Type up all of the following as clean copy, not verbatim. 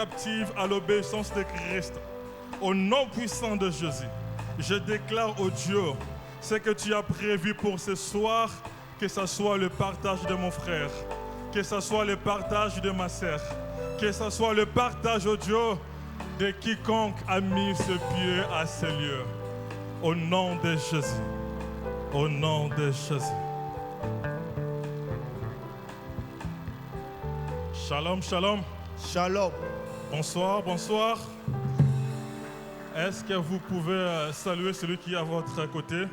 captive à l'obéissance de Christ. Au nom puissant de Jésus, je déclare au Dieu ce que tu as prévu pour ce soir, que ce soit le partage de mon frère, que ce soit le partage de ma sœur, que ce soit le partage au Dieu de quiconque a mis ce pied à ce lieu. Au nom de Jésus. Au nom de Jésus. Shalom, shalom. Shalom. Bonsoir, bonsoir. Est-ce que vous pouvez saluer celui qui est à votre côté?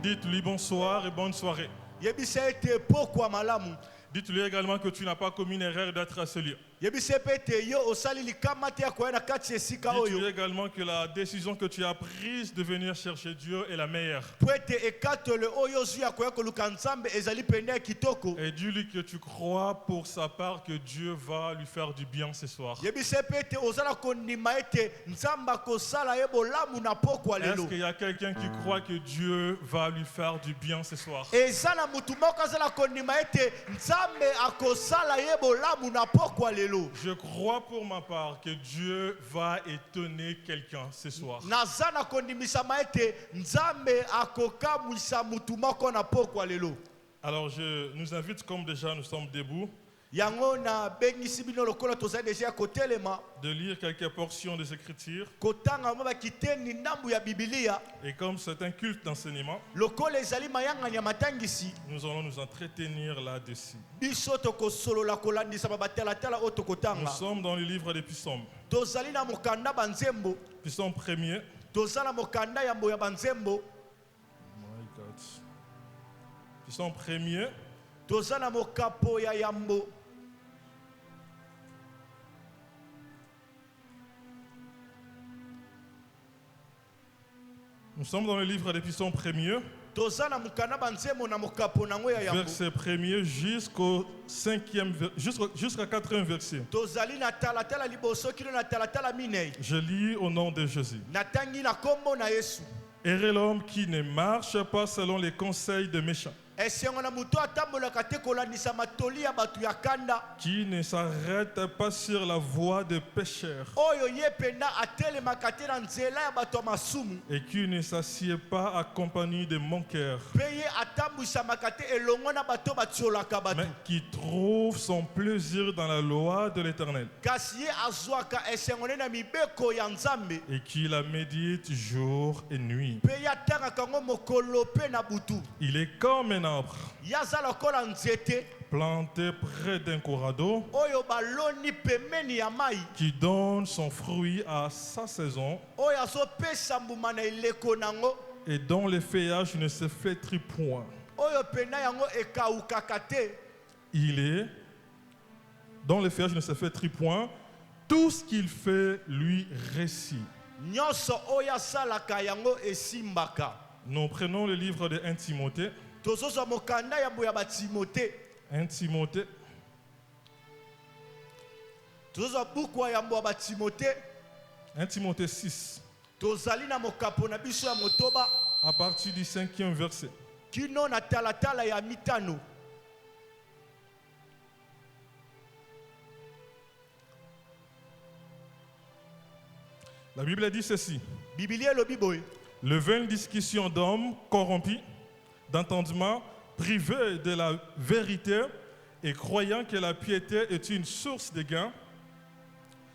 Dites-lui bonsoir et bonne soirée. Dites-lui également que tu n'as pas commis une erreur d'être à ce lieu. Dites-lui également que la décision que tu as prise de venir chercher Dieu est la meilleure. Et dis-lui que tu crois pour sa part que Dieu va lui faire du bien ce soir. Est-ce qu'il y a quelqu'un qui croit que Dieu va lui faire du bien ce soir? Je crois pour ma part que Dieu va étonner quelqu'un ce soir. Alors je nous invite, comme déjà nous sommes debout, de lire quelques portions des Écritures. Et comme c'est un culte d'enseignement, nous allons nous entretenir là-dessus. Nous sommes dans le livre des Psaumes. Psaume 1er. Psaume 1er. Nous sommes dans le livre des Psaumes 1er, verset 1er jusqu'au 5e, jusqu'à 4e verset. Je lis au nom de Jésus. Heureux l'homme qui ne marche pas selon les conseils des méchants, qui ne s'arrête pas sur la voie des pécheurs, et qui ne s'assied pas accompagné de manqueurs, mais qui trouve son plaisir dans la loi de l'Éternel, et qui la médite jour et nuit. Il est comme un arbre planté près d'un courant d'eau, qui donne son fruit à sa saison, et dont le feuillage ne se flétrit point. Il est dont le feuillage ne se flétrit point, tout ce qu'il fait lui réussit. Nous prenons le livre de 1 Timothée. 1 Timothée. 1 Timothée 6. À partir du 5e verset. La Bible dit ceci. Le vain discussion d'hommes corrompus, d'entendement, privés de la vérité et croyant que la piété est une source de gain,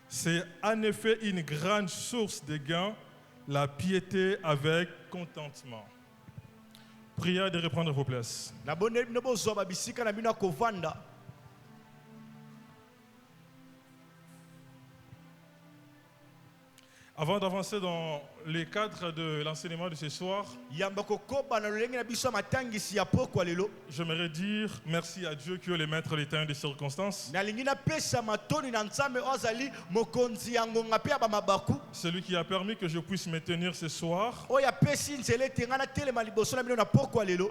c'est en effet une grande source de gain, la piété avec contentement. Priez de reprendre vos places. Avant d'avancer dans les cadres de l'enseignement de ce soir, j'aimerais dire merci à Dieu qui est le maître des temps et des circonstances. Celui qui a permis que je puisse me tenir ce soir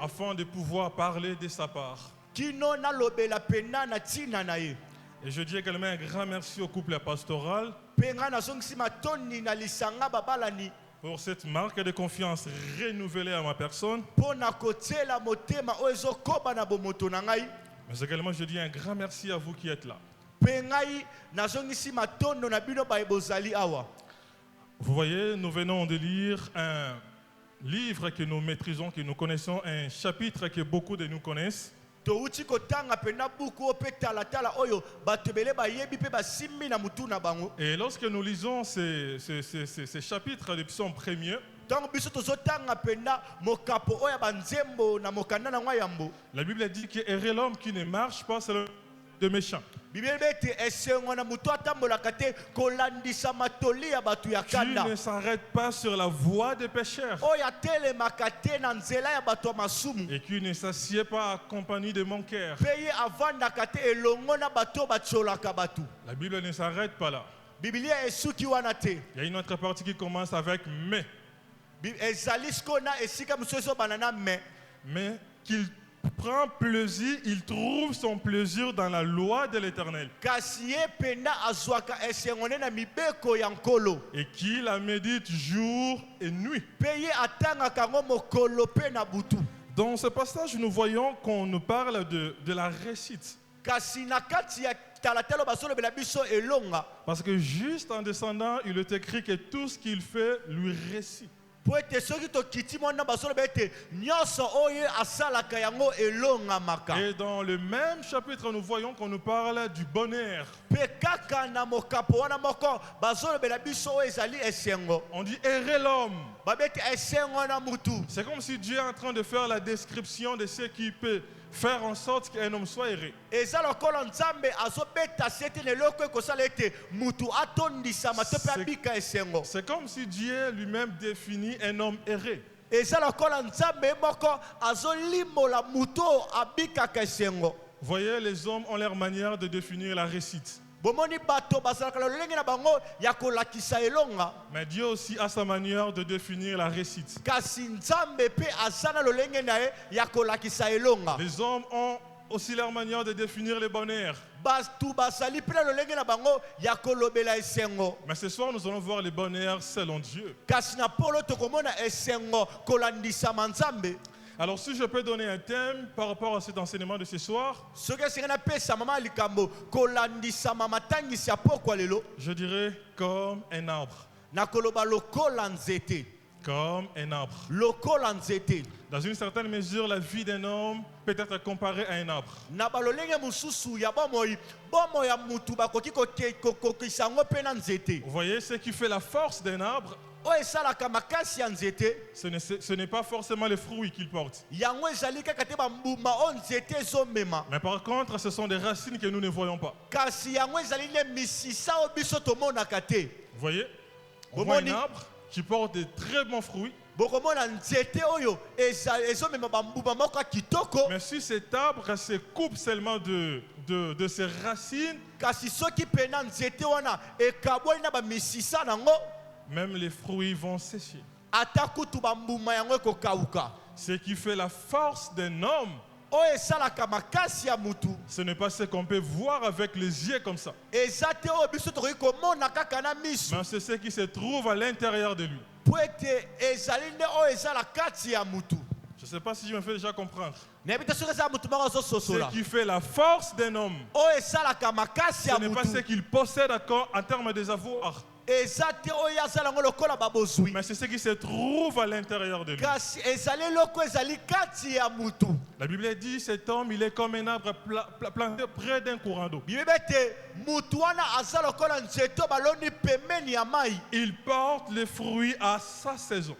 afin de pouvoir parler de sa part. Et je dis également un grand merci au couple pastoral pour cette marque de confiance renouvelée à ma personne. Mais également je dis un grand merci à vous qui êtes là. Vous voyez, nous venons de lire un livre que nous maîtrisons, que nous connaissons, un chapitre que beaucoup de nous connaissent. Et lorsque nous lisons ces chapitres du psaume premier, la Bible dit que heureux l'homme qui ne marche pas selon de méchants. Tu ne s'arrêtes pas sur la voie des pécheurs et qui ne s'assied pas accompagné de manqueurs. La Bible ne s'arrête pas là. Il y a une autre partie qui commence avec mais. Mais qu'il prend plaisir, il trouve son plaisir dans la loi de l'Éternel. Et qu'il la médite jour et nuit. Dans ce passage, nous voyons qu'on nous parle de la réussite. Parce que juste en descendant, il est écrit que tout ce qu'il fait lui réussit. Et dans le même chapitre, nous voyons qu'on nous parle du bonheur. On dit heureux l'homme. C'est comme si Dieu est en train de faire la description de ce qui peut faire en sorte qu'un homme soit heureux. C'est comme si Dieu lui-même définit un homme heureux. Voyez, les hommes ont leur manière de définir la réussite. Mais Dieu aussi a sa manière de définir la réussite. Les hommes ont aussi leur manière de définir le bonheur. Mais ce soir, nous allons voir le bonheur selon Dieu. Alors, si je peux donner un thème par rapport à cet enseignement de ce soir, je dirais comme un arbre. Comme un arbre. Dans une certaine mesure, la vie d'un homme peut être comparée à un arbre. Vous voyez, ce qui fait la force d'un arbre, ce n'est pas forcément les fruits qu'il porte. Mais par contre, ce sont des racines que nous ne voyons pas. Vous voyez, on voit un arbre qui porte de très bons fruits. Mais si cet arbre se coupe seulement de ses racines, même les fruits vont sécher. Ce qui fait la force d'un homme, ce n'est pas ce qu'on peut voir avec les yeux comme ça, mais c'est ce qui se trouve à l'intérieur de lui. Je ne sais pas si je me fais déjà comprendre. Ce qui fait la force d'un homme, ce n'est pas ce qu'il possède en termes des avoirs, mais c'est ce qui se trouve à l'intérieur de lui. La Bible dit, cet homme, il est comme un arbre planté près d'un courant d'eau. Il porte les fruits à sa saison.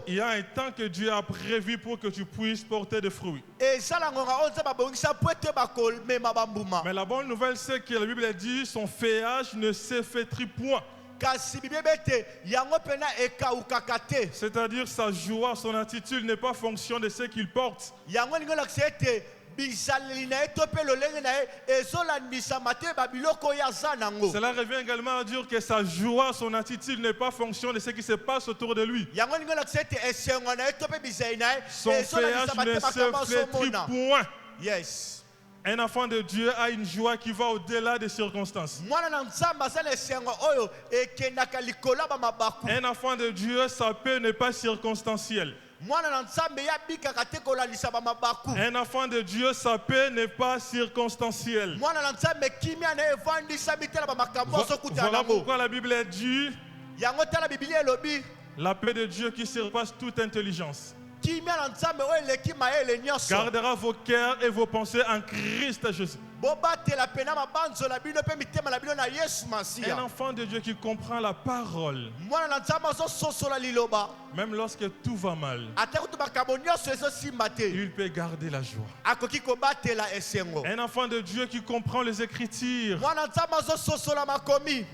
Il y a un temps que Dieu a prévu pour que tu puisses porter des fruits. Mais la bonne nouvelle, c'est que la Bible dit, son feuillage ne s'effétrit point. C'est-à-dire sa joie, son attitude n'est pas fonction de ce qu'il porte. Cela revient également à dire que sa joie, son attitude n'est pas fonction de ce qui se passe autour de lui. Son feuillage ne s'effétrit point. Yes. Un enfant de Dieu a une joie qui va au-delà des circonstances. Un enfant de Dieu, sa paix n'est pas circonstancielle. Un enfant de Dieu, sa paix n'est pas circonstancielle. Voilà pourquoi la Bible dit la paix de Dieu qui surpasse toute intelligence gardera vos cœurs et vos pensées en Christ Jésus. Un enfant de Dieu qui comprend la parole, même lorsque tout va mal, il peut garder la joie. Un enfant de Dieu qui comprend les Écritures,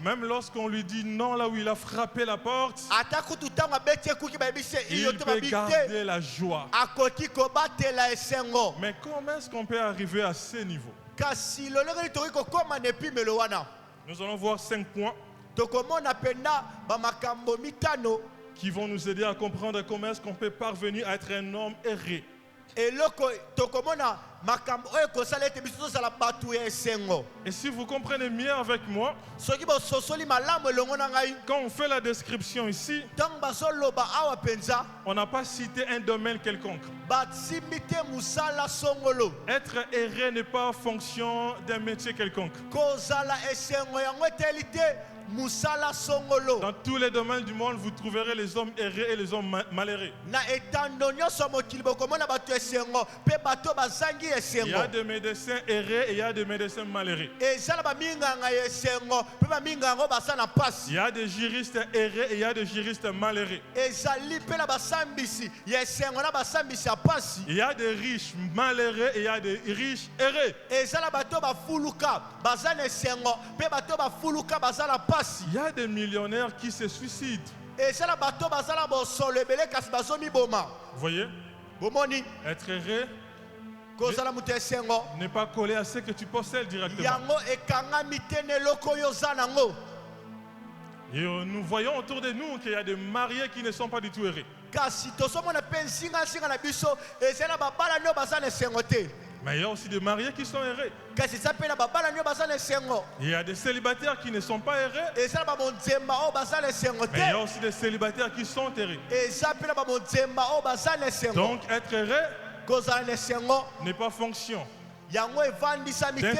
même lorsqu'on lui dit non là où il a frappé la porte, il peut garder la joie. Mais comment est-ce qu'on peut arriver à ce niveau? Nous allons voir 5 points qui vont nous aider à comprendre comment est-ce qu'on peut parvenir à être un homme erré. Et si vous comprenez mieux avec moi, quand on fait la description ici, on n'a pas cité un domaine quelconque. Être erré n'est pas en fonction d'un métier quelconque. Dans tous les domaines du monde, vous trouverez les hommes errés et les hommes malheureux. Il y a des médecins errés et il y a des médecins malheureux. Il y a des juristes errés et il y a des juristes malheureux. Il y a des riches malheureux et il y a des riches errés. Il y a des millionnaires qui se suicident. Vous voyez? Être erré n'est pas collé à ce que tu possèdes directement. Et nous voyons autour de nous qu'il y a des mariés qui ne sont pas du tout errés. Mais il y a aussi des mariés qui sont errés. Il y a des célibataires qui ne sont pas errés. Mais il y a aussi des célibataires qui sont errés. Donc être erré n'est pas fonction d'un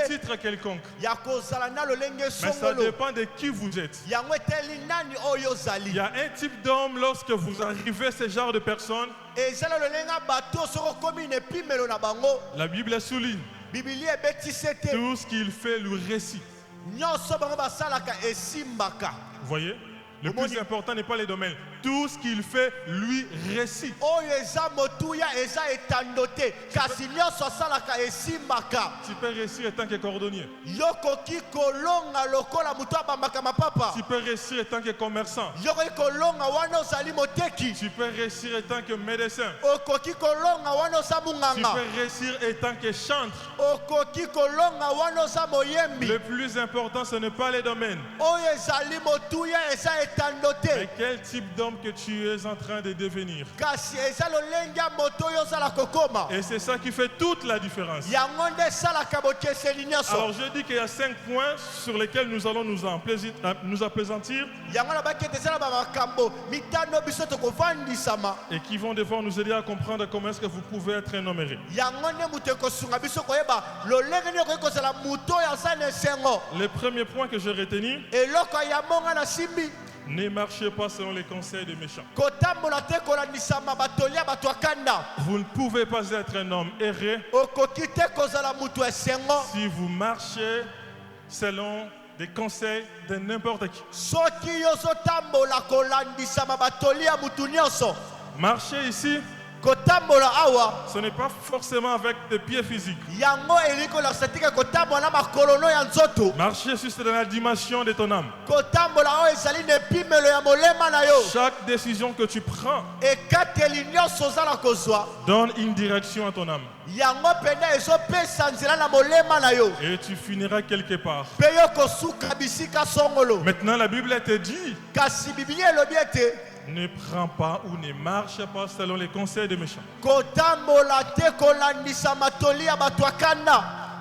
titre quelconque. Mais ça dépend de qui vous êtes. Il y a un type d'homme, lorsque vous arrivez à ce genre de personnes, la Bible souligne tout ce qu'il fait lui récit. Vous voyez? Le plus important n'est pas les domaines. Tout ce qu'il fait lui récite. Tu peux réussir en tant que cordonnier. Tu peux réussir en tant que commerçant. Tu peux réussir en tant que médecin. Tu peux réussir en tant que chantre. Le plus important, ce n'est pas les domaines. Mais quel type d'homme que tu es en train de devenir. Et c'est ça qui fait toute la différence. Alors je dis qu'il y a 5 points sur lesquels nous allons nous appesantir et qui vont devoir nous aider à comprendre comment est-ce que vous pouvez être un homme erré. Le premier point que j'ai retenu: ne marchez pas selon les conseils des méchants. Vous ne pouvez pas être un homme erré si vous marchez selon des conseils de n'importe qui. Marcher ici, ce n'est pas forcément avec des pieds physiques. Marcher juste dans la dimension de ton âme. Chaque décision que tu prends donne une direction à ton âme. Et tu finiras quelque part. Maintenant la Bible te dit: ne prends pas ou ne marche pas selon les conseils des méchants.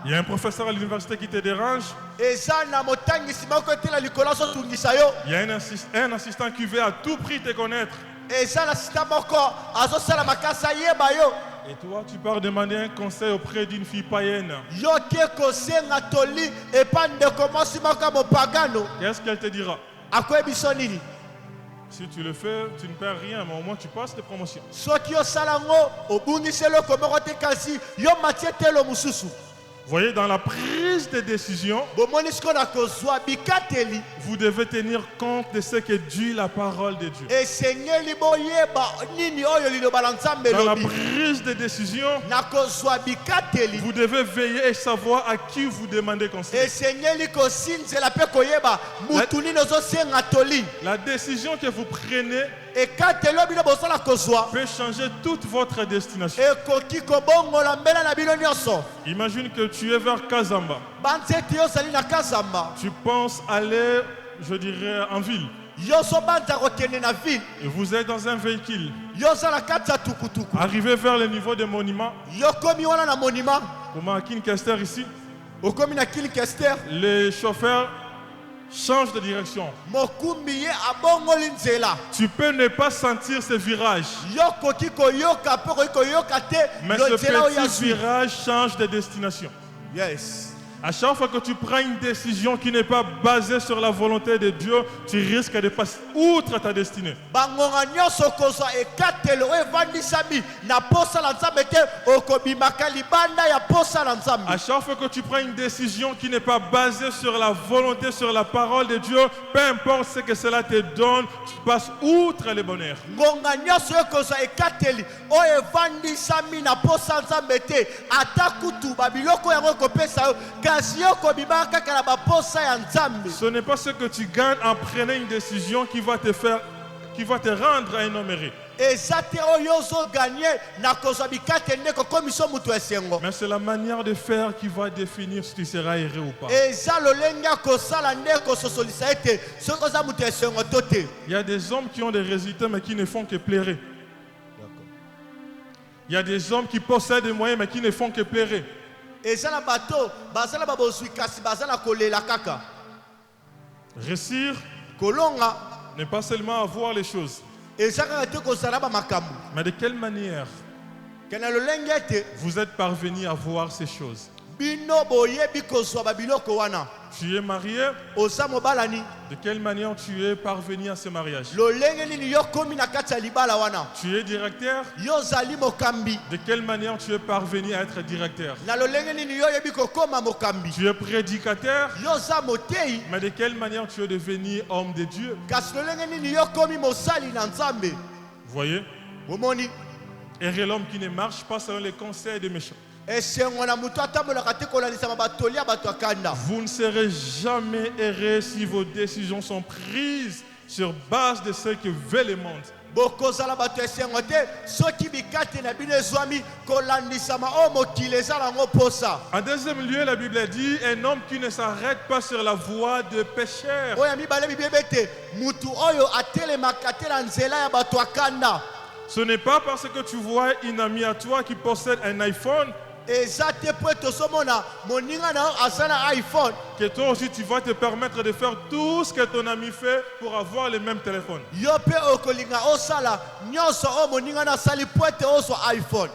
Il y a un professeur à l'université qui te dérange. Il y a un assistant qui veut à tout prix te connaître. eza na sita moko azosala makasi ayeba yo. Et toi, tu pars demander un conseil auprès d'une fille païenne. Yo ke kosenga toli epa ndeko mwasi moko ya mopagano, Qu'est-ce qu'elle te dira? akoyebiso nini? Si tu le fais, tu ne perds rien, mais au moins tu passes des promotions. Soki osala ngo obungisi eloko moko te kasi yo matie telo mosusu. Voyez, dans la prise de décision, Bomoni siko na kozwa bikateli vous devez tenir compte de ce que dit la parole de Dieu. esengeli boyeba nini oyo liloba na Nzambe Dans la lobi. prise de décision, Na kozwa bikateli vous devez veiller et savoir à qui vous demandez conseil. esengeli kosinzela mpe koyeba mutu nini ozosenga toli. La décision que vous prenez Ekateli oyo bino bosala kozwa peut changer toute votre destination. ekoki kobongola mbela na bino nyonso. Imagine que tu es vers Kazamba. Banzete yo ozali na Kazamba, Tu penses aller, je dirais, en ville. yo ozobanza kokende na ville, Et vous êtes dans un véhicule. yo oza na kati ya tukutuku, Arrivé vers le niveau des monuments, yo komi wana na monima, comme à Kincaster ici, okomi na Kilkester, les chauffeurs changent de direction. mokumbi ye abongoli nzela. Tu peux ne pas sentir ce virage, Yo koki koyoka mpe koki koyoka te mais yo ce nzela oyo petit azwi. virage change de destination. Yes. À chaque fois que tu prends une décision qui n'est pas basée sur la volonté de Dieu, tu risques de passer outre ta destinée. Bangonga nyonso kozwa ekatelo oyo evandisami na posa na Nzambe te okobimaka libanda ya posa na Nzambe. À chaque fois que tu prends une décision qui n'est pas basée sur la volonté, sur la parole de Dieu, peu importe ce que cela te donne, tu passes outre le bonheur. Ngonga nyonso oyo kozwa ekateli oyo evandisami na posa Nzambe te ata kutu babiloko yango ekopesa yo kasi yo kobimaka kaka na baposa ya Nzambe. Ce n'est pas ce que tu gagnes en prenant une décision qui va te rendre un homme heureux. Eza te oyo ozoganye na kozwa bikateli nde kokomisa mutu esengo. Mais c'est la manière de faire qui va définir si tu seras heureux ou pas. Eza lolenge ya kosala nde kososolisa ete soki oza mutu esengo to te. Il y a des hommes qui ont des résultats mais qui ne font que pleurer. Il y a des hommes qui possèdent des moyens mais qui ne font que pleurer. Eza na bato bazala babozwi kasi bazala kolela kaka. Réussir Kolonga n'est pas seulement avoir les choses, eza kaka te kozala bamakambo. mais de quelle manière Ke na lolenge ete vous êtes parvenu à voir ces choses. bino boyebi kozwa babiloko wana. Tu es marié, Oza mobalani de quelle manière tu es parvenu à ce mariage. lolenge nini yo komi na kati ya libala wana. Tu es directeur, Yo ozali mokambi de quelle manière tu es parvenu à être directeur. na lolenge nini yo oyebi kokoma mokambi. Tu es prédicateur, Yo oza motei mais de quelle manière tu es devenu homme de Dieu. kasi lolenge nini yo komi mosali na Nzambe. Vous voyez, Omoni heureux l'homme qui ne marche pas selon les conseils des méchants. esengo na mutu atambolaka te kolandisama batoli ya bato ya kanda. Vous ne serez jamais heureux si vos décisions sont prises sur base de ce que veut le monde. bokozala bato esengo te soki bikate na bino ezwami kolandisama oyo mokili eza nango posa. En deuxième lieu, la Bible dit un homme qui ne s'arrête pas sur la voie de pécheur. oyo ya mibale bible ete mutu oyo atelemaka te na nzela ya bato ya kanda. Ce n'est pas parce que tu vois une amie à toi qui possède un iPhone eza te po ete ozomona moninga na yo aza na iPhone que toi aussi tu vas te permettre de faire tout ce que ton ami fait pour avoir le même téléphone. yo mpe okolinga osala nyonso oyo moninga na asali po ete ozwa iPhone.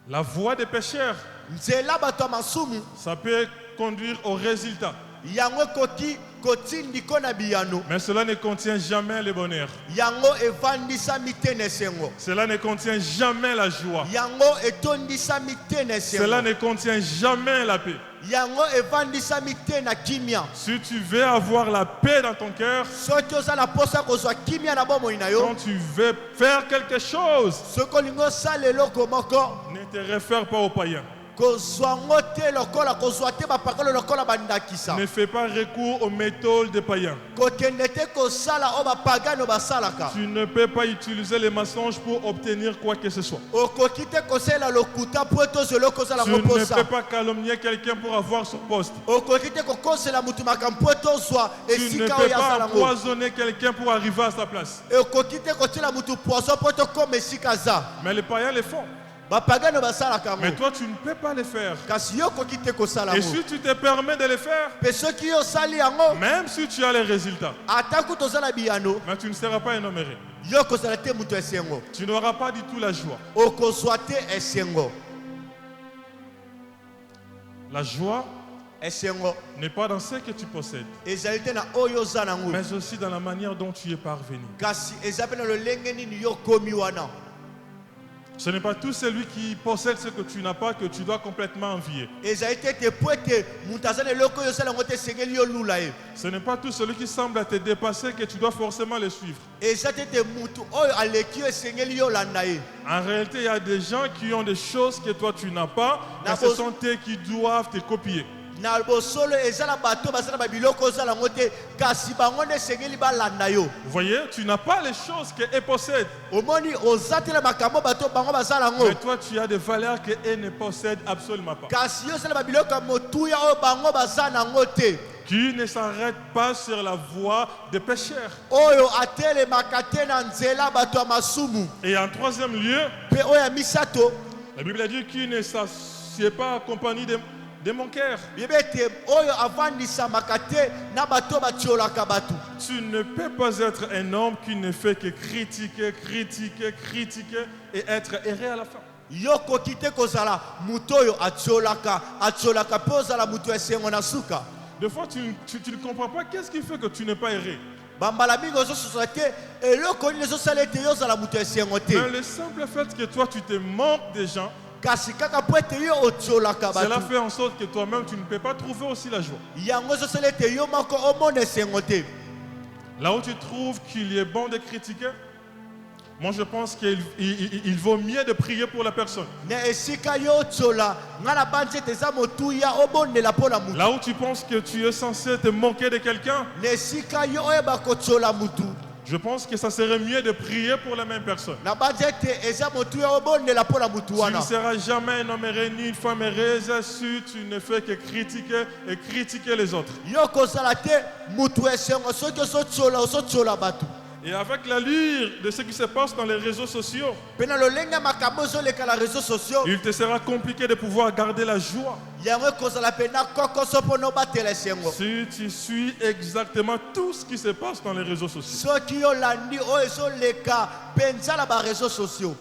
La voie des pécheurs, Nzela bato ya masumu ça peut conduire au résultat. yango ekoki kotindiko na biyano. Mais cela ne contient jamais le bonheur. Yango evandisami te na esengo. Cela ne contient jamais la joie. Yango etondisami te na Cela esengo. ne contient jamais la paix. Yango evandisami te na kimia. Si tu veux avoir la paix dans ton cœur, Soki oza na posa kozwa kimia na bomoi na yo, quand tu veux faire quelque chose, soki olingi osala eloko moko ne te réfère pas aux païens. kozwa ngo te lokola kozwa te bapakolo lokola bandakisa. Ne fais pas recours aux méthodes des païens. Kokende te kosala oyo bapagano basalaka. Tu ne peux pas utiliser les mensonges pour obtenir quoi que ce soit. Okoki te kosalela lokuta po ete ozela kozala Tu ngo ne posa. peux pas calomnier quelqu'un pour avoir son poste. Okoki te kokosela mutu makambo po ete ozwa Tu ne esika peux oyo pas azala ngo. empoisonner quelqu'un pour arriver à sa place. Okoki te kotiela mutu poison po ete okoma esika aza. Mais les païens le font. Bapagano basalaka Mais ngo. toi, tu ne peux pas le faire. Kasi yo okoki te kosala Et ngo. si tu te permets de le faire, Pe soki yo osali yango même si tu as les résultats, ata kutu oza na biyano mais tu ne seras pas un homme heureux. Yo kozala te mutu esengo. Tu n'auras pas du tout la joie. Okozwa te esengo. La joie Esengo. n'est pas dans ce que tu possèdes, Ezali te na oyo oza nango. mais aussi dans la manière dont tu es parvenu. Kasi ezali pe na lolenge nini yo komi wana. Ce n'est pas tout celui qui possède ce que tu n'as pas que tu dois complètement envier. Ezali te te po ete mutu aza na eloko oyo osala yango te esengeli yo lula ye. Ce n'est pas tout celui qui semble te dépasser que tu dois forcément le suivre. Eza te te mutu oyo aleki yo esengeli yo landa ye. En réalité, il y a des gens qui ont des choses que toi tu n'as pas, mais ce sont eux qui doivent te copier. Na bosolo ezala bato basala ba biloko ozala yango te kasi bango nde esengeli balanda yo. Vous voyez, tu n'as pas les choses qu'eux possèdent, Omoni oza te na makambo bato bango basala yango. mais toi tu as des valeurs qu'eux ne possèdent absolument pas. Kasi yo osala ba biloko ya motuya oyo bango baza nango te. Qui ne s'arrête pas sur la voie des pécheurs. Oyo atelemaka te na nzela bato ya masumu. Et en troisième lieu, Pe oyo ya misato la Bible a dit qu'il ne s'assied pas accompagné de mon cœur. yebete oyo avandisamaka te na bato batiolaka bato. Tu ne peux pas être un homme qui ne fait que critiquer, critiquer, critiquer et être erré à la fin. Yo koki te kozala mutu oyo atiolaka mpe ozala mutu esengo na suka. Des fois, tu ne comprends pas qu'est-ce qui fait que tu n'es pas erré. Bambala mingi ozososola te eloko nini ezosala ete yo ozala mutu esengo te. Mais le simple fait que toi, tu te manques des gens, Kasi kaka po ete yo otiolaka cela bato fait en sorte que toi-même, tu ne peux pas trouver aussi la joie. yango ezosala ete yo moko omona esengo te. Là où tu trouves qu'il est bon de critiquer, moi je pense qu'il vaut mieux de prier pour la personne. Na esika yo otiola nga na bandi ete eza motuya obondela mpo na mutu. Là où tu penses que tu es censé te moquer de quelqu'un, Na esika yo oyeba kotiola mutu je pense que ça serait mieux de prier pour la même personne. na bandi ete eza motuya obondela mpo na mutu Tu ne wana. seras jamais un homme erré ni une femme erreuse si tu ne fais que critiquer et critiquer les autres. Yo kozala te mutu esengo soki ozotiola bato. Et avec l'allure de ce qui se passe dans les réseaux sociaux, Mpe na lolenge ya makambo ezoleka na réseaux sociaux il te sera compliqué de pouvoir garder la joie yango ekozala mpe na kokoso mpo na obatela esengo. si tu suis exactement tout ce qui se passe dans les réseaux sociaux. Soki yolandi oyo ezoleka mpenza na baréseaux sociaux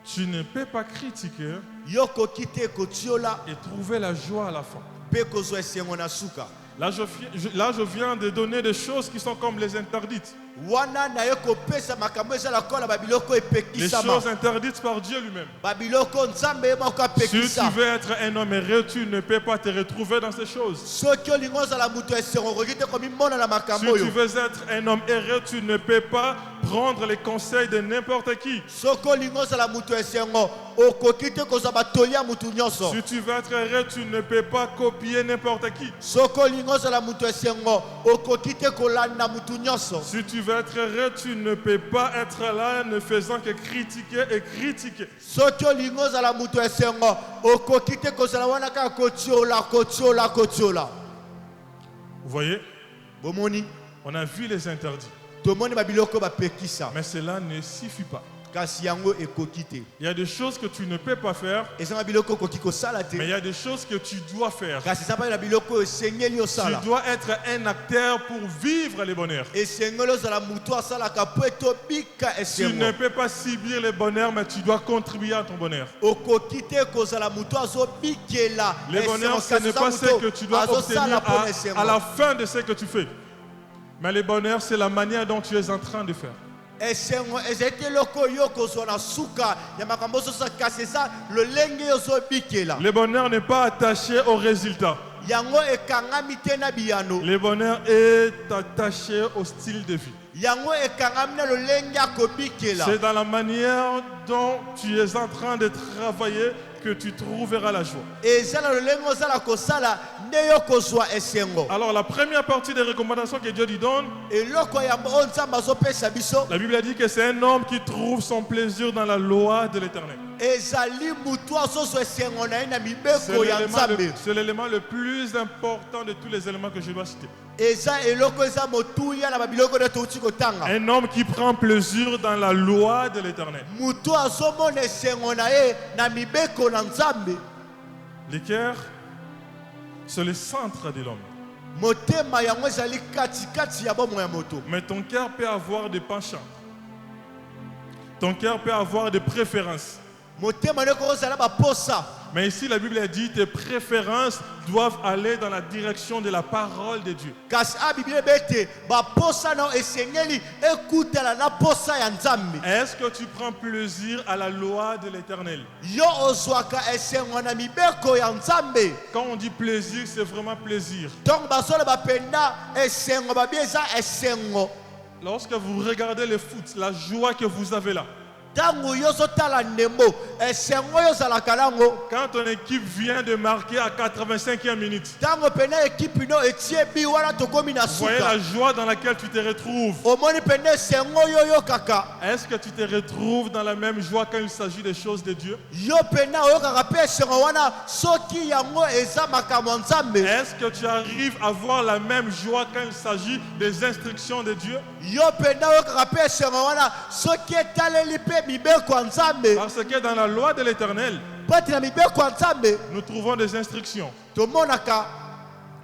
Tu ne peux pas critiquer yo koki te kotiola et trouver la joie à la fin. mpe kozwa esengo na suka. Là, je viens de donner des choses qui sont comme les interdites. Wana na ye kopesa makambo eza lokola babiloko Les epekisama choses interdites par Dieu lui-même. babiloko nzambe ye moko Si tu apekisa. veux être un homme heureux, tu ne peux pas te retrouver dans ces choses. Soki olingi ozala moto esengo okoki te komimona na Si makambo tu oyo. veux être un homme heureux, tu ne peux pas prendre les conseils de n'importe qui. Soki olingi ozala moto esengo okoki te kozwa batoli ya mutu nyonso. Si tu veux être heureux, tu ne peux pas copier n'importe qui. Soki olingi ozala moto esengo okoki te kolanda mutu nyonso. Si tu veux être heureux, tu ne peux pas être là ne faisant que critiquer et critiquer. Soki olingi ozala moto esengo okoki te kozala wana kaka kotiola. Vous voyez, Bomoni on a vu les interdits, tomoni babiloko bapekisa mais cela ne suffit pas. kasi yango ekoki te. Il y a des choses que tu ne peux pas faire, Eza na biloko okoki kosala mais il te y a des choses que tu dois faire. kasi eza mpe na biloko oyo esengeli Tu osala. dois être un acteur pour vivre les bonheurs. Esengeli ozala motu asalaka po ete obika Tu ne esengo. peux pas subir les bonheurs, mais tu dois contribuer à ton bonheur. Okoki te kozala motu azobikela Les bonheurs, ce n'est pas ce que tu dois obtenir à la fin de ce que tu fais. Mais les bonheurs, c'est la manière dont tu es en train de faire. esengo ezali te eloko oyo kozwa na suka ya makambo ozosa kasi eza lolenge ozobikela Le bonheur n'est pas attaché au résultat. yango ekangami te na biyano Le bonheur est attaché au style de vie. yango ekangami na lolenge ya kobikela. C'est dans la manière dont tu es en train de travailler que tu trouveras la joie. eza na lolenge ozala kosala nde yo kozwa esengo. Alors la première partie des recommandations que Dieu lui donne, eloko yambo oyo nzambe azopesa biso la Bible a dit que c'est un homme qui trouve son plaisir dans la loi de l'Éternel. ezali mutu azozwa esengo na ye na mibeko ya nzambe. C'est l'élément le plus important de tous les éléments que je dois citer. eza eloko eza motuya na babiloko nde touti kotanga. Un homme qui prend plaisir dans la loi de l'Éternel. mutu azomona esengo na ye na mibeko na nzambe. Le cœur, c'est le centre de l'homme. motema yango ezali kati ya bomoi ya moto. Mais ton cœur peut avoir des penchants. Ton cœur peut avoir des préférences. Motema ndeko ozala baposa. Mais ici, la Bible a dit tes préférences doivent aller dans la direction de la parole de Dieu. Kasi a Bible bete baposa na esengeli ekutela na posa ya Nzambe. Est-ce que tu prends plaisir à la loi de l'Éternel? Yo ozwaka esengo na mibeko ya Nzambe. Quand on dit plaisir, c'est vraiment plaisir. Donc basole bapenda esengo babieza esengo. Lorsque vous regardez le foot, la joie que vous avez là. Tango yozotala ndembo esengo yozalaka nango. Quand ton équipe vient de marquer à 85e minute, Tango pena ekipe no etie bi wana tokomi na vous voyez suka. la joie dans laquelle tu te retrouves. Omoni pena esengo yo kaka. Est-ce que tu te retrouves dans la même joie quand il s'agit des choses de Dieu? Yo pena oyo kaka pe esengo wana soki yango eza makambo Nzambe. Est-ce que tu arrives à avoir la même joie quand il s'agit des instructions de Dieu? Yo pena oyo kaka pe esengo wana soki etaleli pe mibeko ya Nzambe. Parce que dans la loi de l'Éternel, Pati na mibeko ya Nzambe nous trouvons des instructions. tomonaka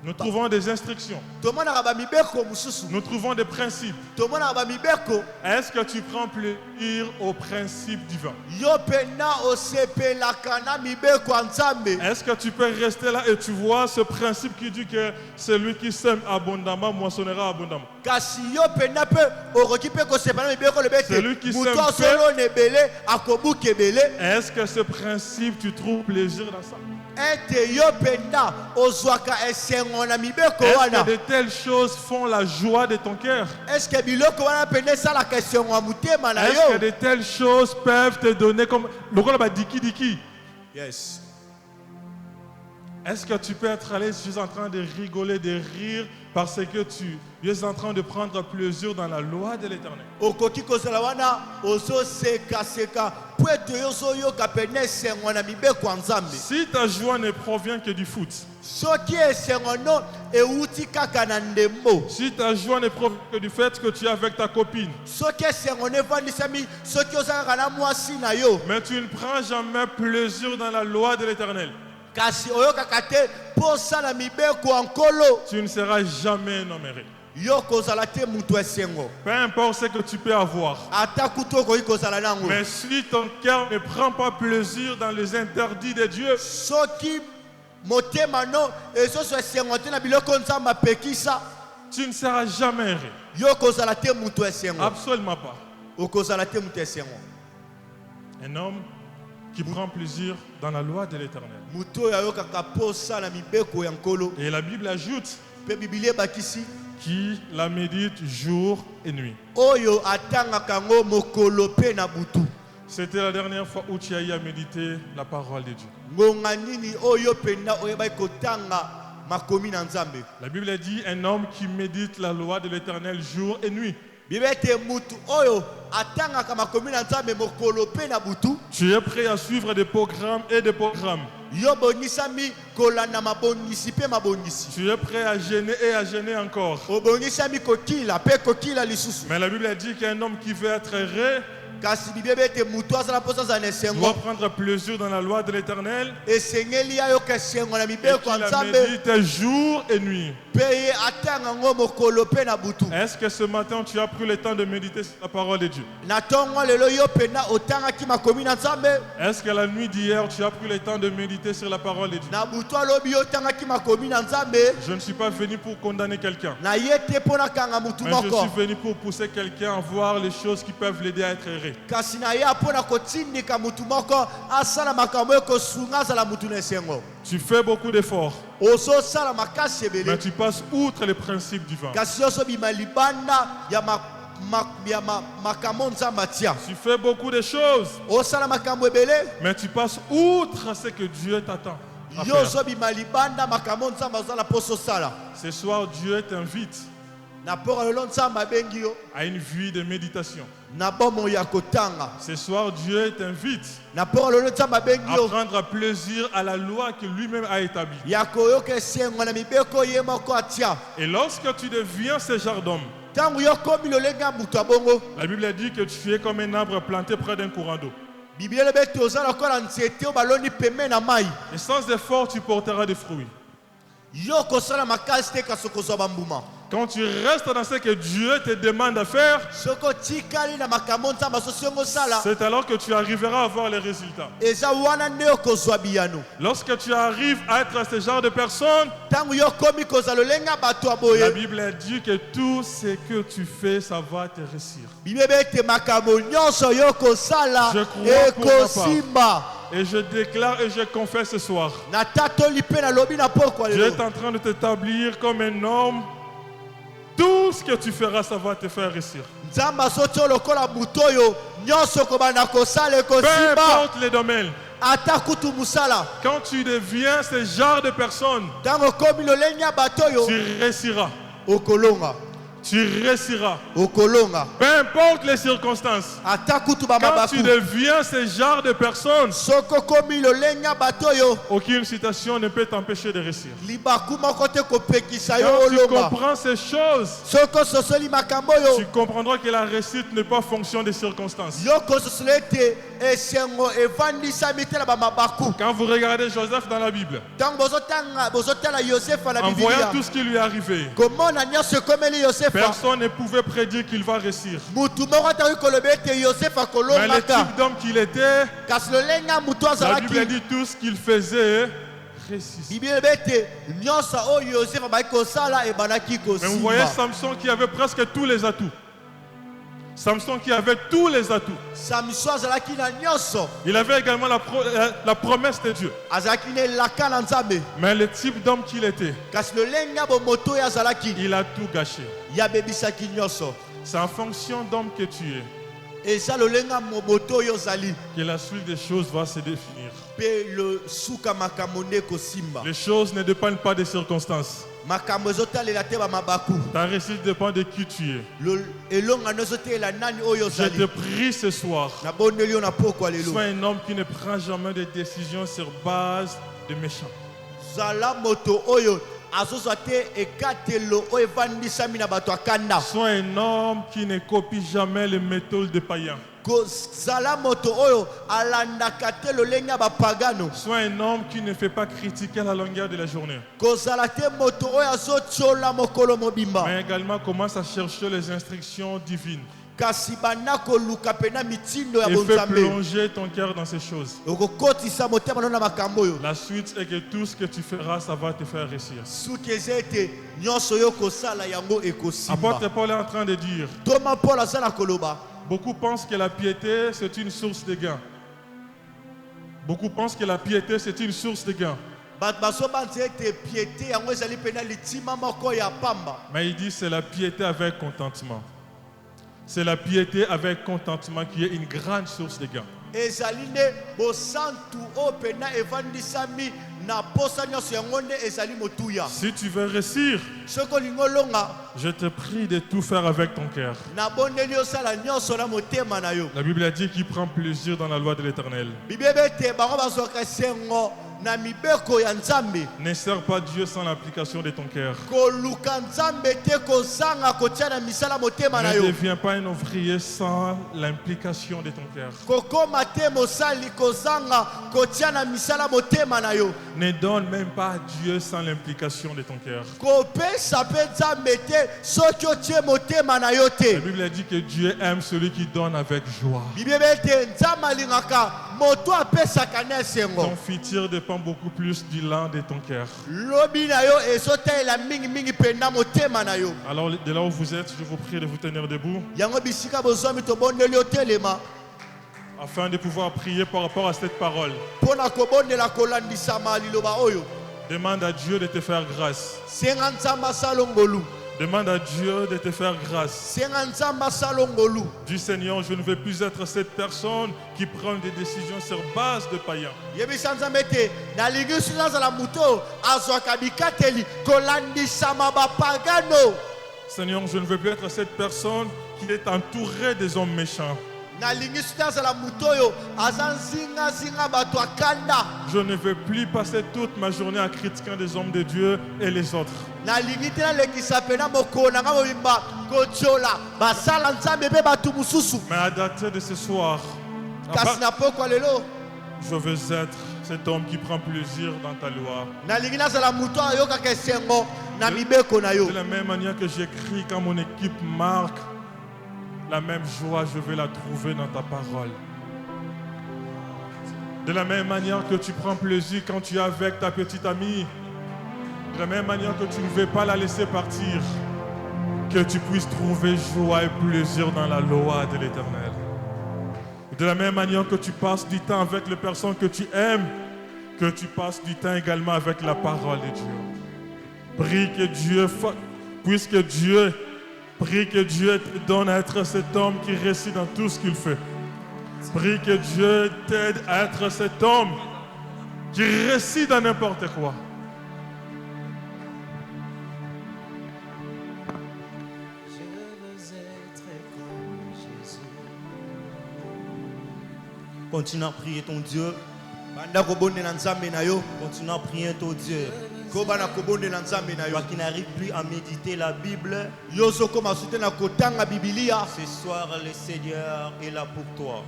Nous trouvons des instructions. ba mibeko mususu. Nous trouvons des principes. Tomonaka ba mibeko. Est-ce que tu prends plaisir aux principes divins? Yo pena osepelaka na mibeko ya Nzambe. Est-ce que tu peux rester là et tu vois ce principe qui dit que celui qui sème abondamment moissonnera abondamment? Kasi yo pena pe okoki pe kosepela na mibeko Celui qui lebete. sème Muto asolo nebele akobuka ebele. Est-ce que ce principe, tu trouves plaisir dans ça? Ete yo pena ozwaka esengo na mibeko Est-ce wana. que de telles choses font la joie de ton cœur? Est-ce que biloko wana pena esalaka esengo ya motema na Est-ce que yo? de telles choses peuvent te donner comme le diki diki? Yes. Est-ce que tu peux être allé, je suis en train de rigoler, de rire parce que tu es en train de prendre plaisir dans la loi de l'Éternel? Okoki kozala wana ozoseka po ete yozoyoka pena esengo na mibeko ya Nzambe. Si ta joie ne provient que du foot, Soki esengo no euti kaka na ndembo. si ta joie ne provient que du fait que tu es avec ta copine, Soki esengo ne evandisami soki ozalaka na mwasi na yo. mais tu ne prends jamais plaisir dans la loi de l'Éternel, Kasi oyokaka te mpo osala mibeko ya nkolo. tu ne seras jamais énuméré. Yo kozala te mutu esengo. Peu importe ce que tu peux avoir. Ata kutu okoki kozala nango. Mais si ton cœur ne prend pas plaisir dans les interdits de Dieu, Soki motema no ezoso esengo te na biloko Nzambe apekisa. tu ne seras jamais heureux. Yo kozala te mutu esengo. Absolument pas. Okozala te mutu esengo. Un homme qui prend plaisir dans la loi de l'Éternel. Mutu oyo ayokaka mpo osala mibeko ya nkolo. Et la Bible ajoute Pe Biblia ebakisi qui la médite jour et nuit. oyo atangaka ngo mokolo pe na butu. C'était la dernière fois où tu as eu à méditer la parole de Dieu. Ngonga nini oyo penda oyebaki kotanga makomi na Nzambe. La Bible a dit un homme qui médite la loi de l'Éternel jour et nuit. Biblia ete mutu oyo atangaka makomi na Nzambe mokolo pe na butu. Tu es prêt à suivre des programmes et des programmes. Yo bonisami kolanda mabongisi pe mabongisi. Tu es prêt à gêner et à gêner encore. Obongisami kokila pe kokila lisusu. Mais la Bible a dit qu'un homme qui veut être heureux Kasi Biblia ete mutu azala posa za doit nesengo. prendre plaisir dans la loi de l'Éternel Esengeli ayoka esengo na et mibeko ya qu'il la Nzambe médite jour et nuit. pe ye atanga ngo mokolo pe na butu. Est-ce que ce matin tu as pris le temps de méditer sur la parole de Dieu? Na tongo lelo yo penda otangaki makomi na Nzambe. Est-ce que la nuit d'hier tu as pris le temps de méditer sur la parole de Dieu? Na butu alobi yo otangaki makomi na Nzambe. Je ne suis pas venu pour condamner quelqu'un, Na ye te mpo nakanga mutu mais je moko. suis venu pour pousser quelqu'un à voir les choses qui peuvent l'aider à être heureux. Kasi na ye mpo na kotindika mutu moko asala makambo ekosunga azala mutu na esengo. Tu fais beaucoup d'efforts, Ozosala makasi mais ebele. tu passes outre les principes divins. Kasi ozobima libanda ya makambo Nzambe atia. Tu fais beaucoup de choses, Osala makambo ebele. mais tu passes outre ce que Dieu t'attend à Yo faire. ozobima libanda makambo Nzambe azala poso sala. Ce soir, Dieu t'invite Na pora lelo Nzambe abengi yo à une vie de méditation. na bomo ya kotanga. Ce soir, Dieu t'invite Na pora lelo Nzambe abengi à yo prendre plaisir à la loi que lui-même a établie. ya koyoka esengo na mibeko ye moko atia. Et lorsque tu deviens ce genre d'homme, Tango yo komi lolenga mutu abongo. la Bible dit que tu es comme un arbre planté près d'un courant d'eau. Biblia lebete ozala kola nzete obaloni peme na mai. Et sans effort, tu porteras des fruits. Yo kosala makasi te kasi kozwa bambuma. Quand tu restes dans ce que Dieu te demande à faire, Soko tikali na makambo nzambe asosi yango sala. c'est alors que tu arriveras à voir les résultats. Eza wana nde yo kozwa biyano. Lorsque tu arrives à être ce genre de personne, Tango yo komi kozala lolenga bato la aboye. Bible dit que tout ce que tu fais, ça va te réussir. Bible ete makambo nyonso yo kosala Je crois pour ma part. ekosimba. Et je déclare et je confesse ce soir, Na tatoli pe na lobi na pokwa Dieu lelo. est en train de t'établir comme un homme. Tout ce que tu feras, ça va te faire réussir. Nzambe asoti yo lokola moto oyo nyonso kobanda kosala Peu ekosimba. importe les domaines, Ata kutu musala. quand tu deviens ce genre de personne, Tango komi lolenga bato oyo tu réussiras. okolonga. Tu réussiras. Okolonga. Peu importe les circonstances. Ata kutu Quand bamabaku. tu deviens ce genre de personne, Soko komi lolenga bato oyo aucune situation ne peut t'empêcher de réussir. libaku moko te kopekisa yo Quand tu olonga. comprends ces choses, Soko sosoli makambo tu oyo comprendras que la réussite n'est pas fonction des circonstances. yo kososoli ete esengo evandisami te na bamabaku. Quand vous regardez Joseph dans la Bible, Ntango bozotala Yosefa na en voyant Biblia, tout ce qui lui est arrivé, komona nyonso ekomeli Yosefa, personne ne pouvait prédire qu'il va réussir. mutu moko ataki koloba ete Yosefa Mais le kolongaka, type d'homme qu'il était, kasi lolenga mutu la Bible azalaki. dit tout ce qu'il faisait réussissait. Biblia elobi ete nyonso oyo Yosefa baki kosala ebandaki Mais vous voyez kosimba. Samson qui avait presque tous les atouts. Samson qui avait tous les atouts. Samson azalaki na nyonso, Il avait également la promesse de Dieu. azalaki na elaka na Nzambe, Mais le type d'homme qu'il était, kasi lolenga bomoto oyo azalaki il a tout gâché. yabebisaki nyonso. C'est en fonction d'homme que tu es Eza lolenga momoto oyo ozali que la suite des choses va se définir. mpe losuka makambo nde kosimba. Les choses ne dépendent pas des circonstances. Makambo ezotalela te bamabaku. Ta réussite dépend de qui tu es. Elongano ezotelela nani oyo Je te ozali. prie ce soir, Nabondeli yo na pokwa lelo. sois un homme qui ne prend jamais de décisions sur base de méchants. Zala moto oyo azozwa te ekatelo oyo evandisami na bato akanda. Sois un homme qui ne copie jamais les méthodes des païens. Zala moto oyo alandaka te lolenge ya bapagano. Sois un homme qui ne fait pas critiquer à la longueur de la journée. Kozala te moto oyo azotiola mokolo mobimba. Mais également commence à chercher les instructions divines. Kasi banda koluka pena mitindo ya Et fais bonzambe. plonger ton cœur dans ces choses. Okokotisa motema no na makambo oyo. La suite est que tout ce que tu feras, ça va te faire réussir. Suki eza ete nyonso yo kosala yango ekosimba. Apôtre Paul est en train de dire, Toma Paul aza na koloba. beaucoup pensent que la piété, c'est une source de gain. Beaucoup pensent que la piété, c'est une source de gain. Bato bazobanza ete piété yango ezali pena litima moko ya pamba. Mais il dit, c'est la piété avec contentement. C'est la piété avec contentement qui est une grande source de gain. Ezali nde bosantu oyo pena evandisami na posa nyonso yango nde ezali motuya. Si tu veux réussir, Soki olingi olonga, je te prie de tout faire avec ton cœur. nabondeli osala nyonso na motema na yo. La Bible a dit qu'il prend plaisir dans la loi de l'Éternel. Biblia ete bango bazwaka esengo na mibeko ya Nzambe. Ne sers pas Dieu sans l'application de ton cœur. Koluka Nzambe te kozanga kotia na misala motema na Ne yo. deviens pas un ouvrier sans l'implication de ton cœur. Kokoma te mosali kozanga kotia na misala motema na yo. Ne donne même pas à Dieu sans l'implication de ton cœur. Kopesa mpe Nzambe te soki otie motema na yo La te. Bible a dit que Dieu aime celui qui donne avec joie. Biblia ete Nzambe alingaka moto apesaka na esengo. Ton futur dépend beaucoup plus du lent de ton cœur. Lobi na yo ezotalela mingimingi pena motema na yo. Alors de là où vous êtes, je vous prie de vous tenir debout Yango bisika bozwami tobondeli yo telema afin de pouvoir prier par rapport à cette parole. mpona kobondela kolandisama liloba oyo. Demande à Dieu de te faire grâce. Senga Nzambe asala ngolu. Demande à Dieu de te faire grâce. Senga Nzambe asala ngolu. Dis Seigneur, je ne veux plus être cette personne qui prend des décisions sur base de païens. Yebisa Nzambe ete nalingi soki nazala moto oyo azwaka bikateli kolandisama bapagano. Seigneur, je ne veux plus être cette personne qui est entourée des hommes méchants. Nalingi soki nazala moto oyo aza nzingazinga bato akanda. Je ne veux plus passer toute ma journée en critiquant des hommes de Dieu et les autres. Nalingi te nalekisa pena mokolo na nga mobimba kotiola basala Nzambe mpe bato mosusu. Mais à dater de ce soir, Kasi na pokwa lelo je veux être cet homme qui prend plaisir dans ta loi. nalingi nazala moto ayokaka esengo na mibeko na yo. De la même manière que j'écris quand mon équipe marque, la même joie, je vais la trouver dans ta parole. De la même manière que tu prends plaisir quand tu es avec ta petite amie, de la même manière que tu ne veux pas la laisser partir, que tu puisses trouver joie et plaisir dans la loi de l'Éternel. De la même manière que tu passes du temps avec les personnes que tu aimes, que tu passes du temps également avec la parole de Dieu. Prie que Dieu, prie que Dieu te donne à être cet homme qui réussit dans tout ce qu'il fait. Prie que Dieu t'aide à être cet homme qui réussit dans n'importe quoi. Continue à prier ton Dieu. Continue à prier ton Dieu. Toi qui n'arrives plus à méditer la Bible, ce soir le Seigneur est là pour toi.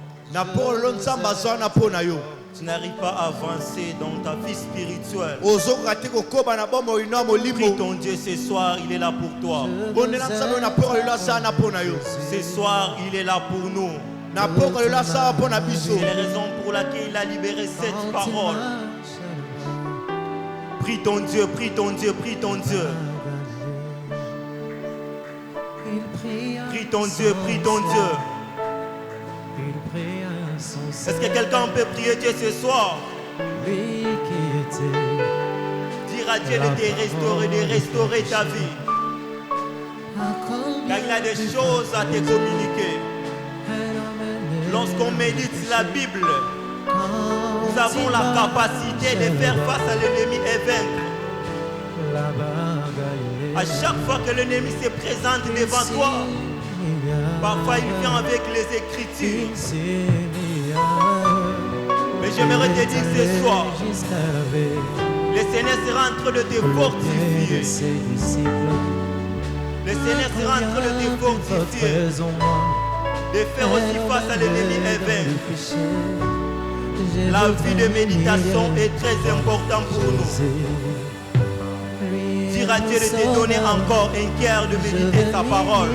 Tu n'arrives pas à avancer dans ta vie spirituelle. Prie ton Dieu ce soir, il est là pour toi. Ce soir, il est là pour nous. C'est la raison pour laquelle il a libéré cette parole. Prie ton Dieu, prie ton Dieu, prie ton Dieu. Prie ton Dieu, prie ton Dieu. Est-ce que quelqu'un peut prier Dieu ce soir? Dire à Dieu de te restaurer, de restaurer ta vie. Car il a des choses à te communiquer. Lorsqu'on médite la Bible, nous avons la capacité de faire face à l'ennemi et vaincre. À chaque fois que l'ennemi se présente devant toi, parfois il vient avec les Écritures. Mais j'aimerais te dire ce soir, le Seigneur sera en train de te fortifier. Le Seigneur sera en train de te fortifier, de faire aussi face à l'ennemi et vaincre. La vie de méditation est très importante pour nous. Dire à Dieu de te donner encore un cœur de méditer sa parole.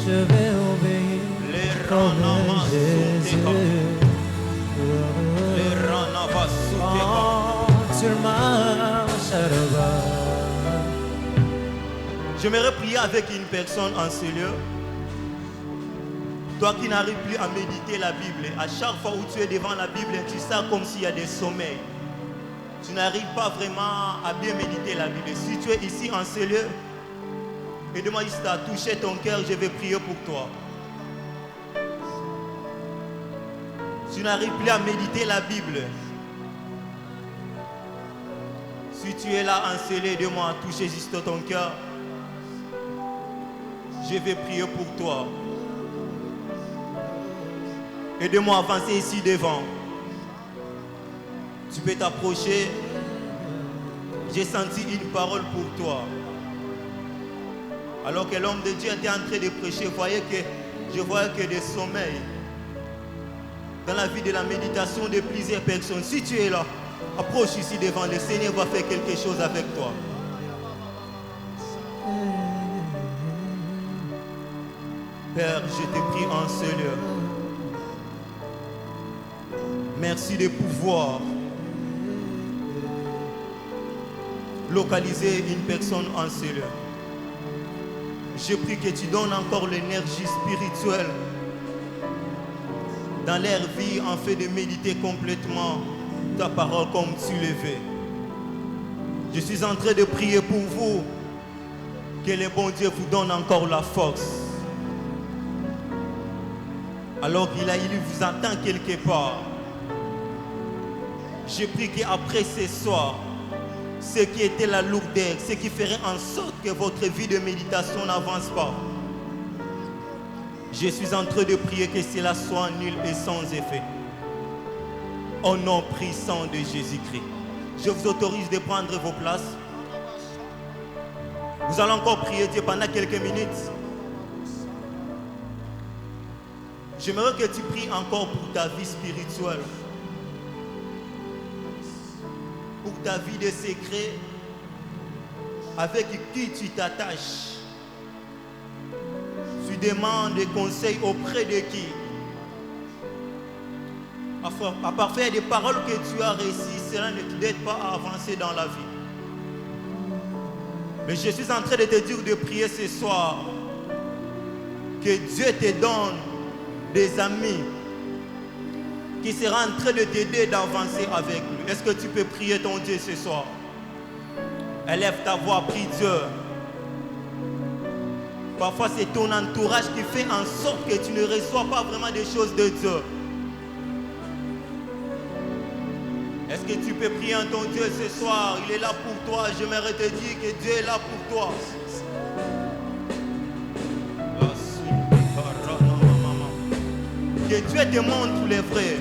Je vais obéir comme Jésus. J'aimerais prier avec une personne en ce lieu. Toi qui n'arrives plus à méditer la Bible, à chaque fois où tu es devant la Bible, tu sens comme s'il y a des sommeils. Tu n'arrives pas vraiment à bien méditer la Bible. Si tu es ici en ce lieu, aide-moi juste à toucher ton cœur, je vais prier pour toi. Tu n'arrives plus à méditer la Bible. Si tu es là en ce lieu, aide-moi à toucher juste ton cœur. Je vais prier pour toi. Aide-moi à avancer ici devant. Tu peux t'approcher. J'ai senti une parole pour toi. Alors que l'homme de Dieu était en train de prêcher, je voyais que des sommeils dans la vie de la méditation de plusieurs personnes. Si tu es là, approche ici devant. Le Seigneur va faire quelque chose avec toi. Père, je te prie en ce lieu. Merci de pouvoir localiser une personne en ce lieu. Je prie que tu donnes encore l'énergie spirituelle dans leur vie en fait de méditer complètement ta parole comme tu le veux. Je suis en train de prier pour vous, que le bon Dieu vous donne encore la force. Alors qu'il vous attend quelque part. Je prie qu'après ce soir, ce qui était la lourdeur, ce qui ferait en sorte que votre vie de méditation n'avance pas. Je suis en train de prier que cela soit nul et sans effet. Au nom puissant de Jésus-Christ. Je vous autorise de prendre vos places. Nous allons encore prier Dieu pendant quelques minutes. J'aimerais que tu pries encore pour ta vie spirituelle, pour ta vie de secret, avec qui tu t'attaches. Tu demandes des conseils auprès de qui? À part faire des paroles que tu as reçues, cela ne t'aide pas à avancer dans la vie. Mais je suis en train de te dire de prier ce soir, que Dieu te donne des amis qui seront en train de t'aider d'avancer avec lui. Est-ce que tu peux prier ton Dieu ce soir? Élève ta voix, prie Dieu. Parfois c'est ton entourage qui fait en sorte que tu ne reçois pas vraiment des choses de Dieu. Est-ce que tu peux prier en ton Dieu ce soir? Il est là pour toi. J'aimerais te dire que Dieu est là pour toi. Que Dieu te montre les vrais.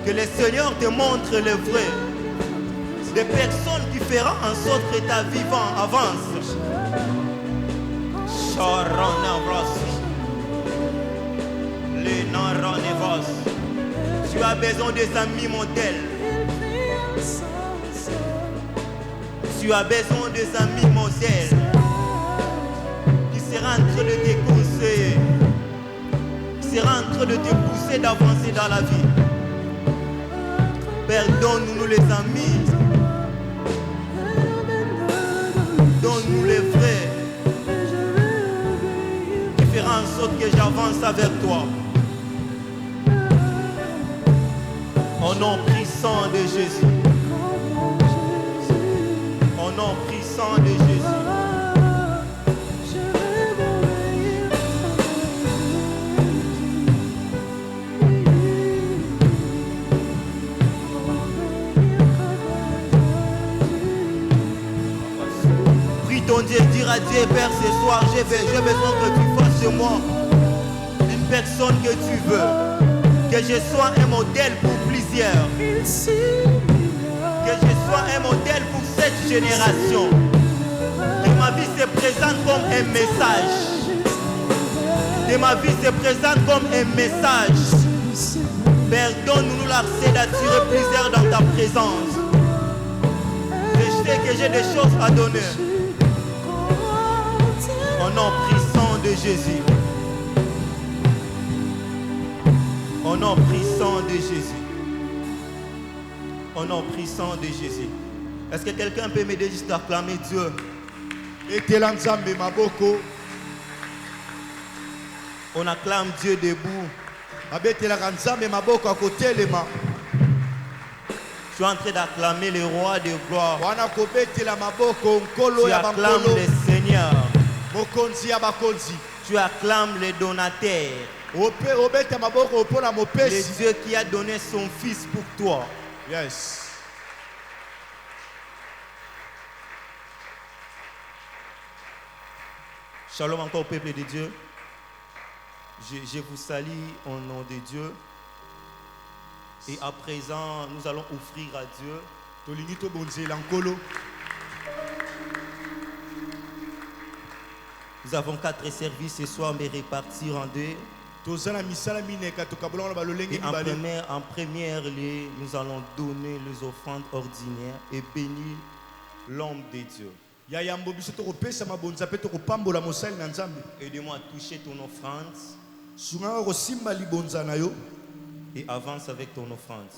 Que le Seigneur te montre les vrais. Des personnes qui feront en sorte que ta vie avance. Tu as besoin des amis modèles. Tu as besoin des amis modèles qui seront en train de te conseiller, qui seront en train de te pousser d'avancer dans la vie. Père, donne-nous les amis, donne-nous les vrais, qui feront en sorte que j'avance avec toi. Au nom puissant de Jésus. Au nom puissant de Jésus. Prie ton Dieu, dire à Dieu, Père, ce soir, j'ai besoin que tu fasses de moi une personne que tu veux. Que je sois un modèle pour plusieurs. Que je sois un modèle pour cette génération. Que ma vie se présente comme un message. Que ma vie se présente comme un message. Père, donne-nous l'accès d'attirer plusieurs dans ta présence. Je sais que j'ai des choses à donner. Au nom puissant de Jésus. Au nom puissant de Jésus. Au nom puissant de Jésus. Est-ce que quelqu'un peut m'aider juste à acclamer Dieu? On acclame Dieu debout. Je suis en train d'acclamer le roi de gloire. Tu acclames le Seigneur. Tu acclames le donateur. Le Dieu qui a donné son fils pour toi. Yes. Shalom encore au peuple de Dieu. Je vous salue au nom de Dieu. Et à présent, nous allons offrir à Dieu. Nous avons 4 services ce soir, mais répartis en 2. Et en première lieu, nous allons donner les offrandes ordinaires et bénir l'homme de Dieu. Aide-moi à toucher ton offrande et avance avec ton offrande.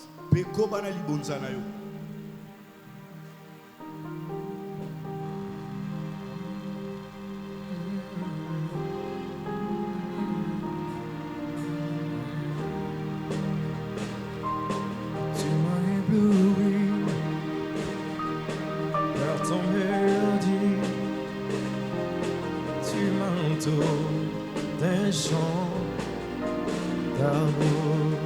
D'un chant d'amour,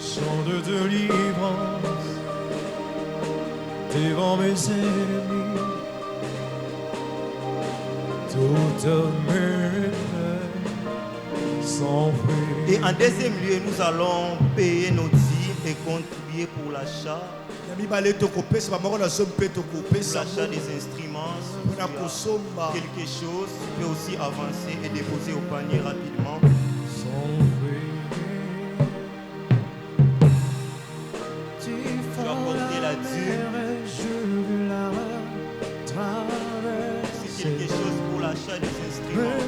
chant de délivrance devant mes ennemis, toute mes peines s'enfuient. Et en deuxième lieu, nous allons payer nos dîmes et contribuer pour l'achat Pour l'achat des instruments, si tu as quelque chose, tu peux aussi avancer et déposer au panier rapidement. Tu vas porter la dîme. C'est quelque chose pour l'achat des instruments.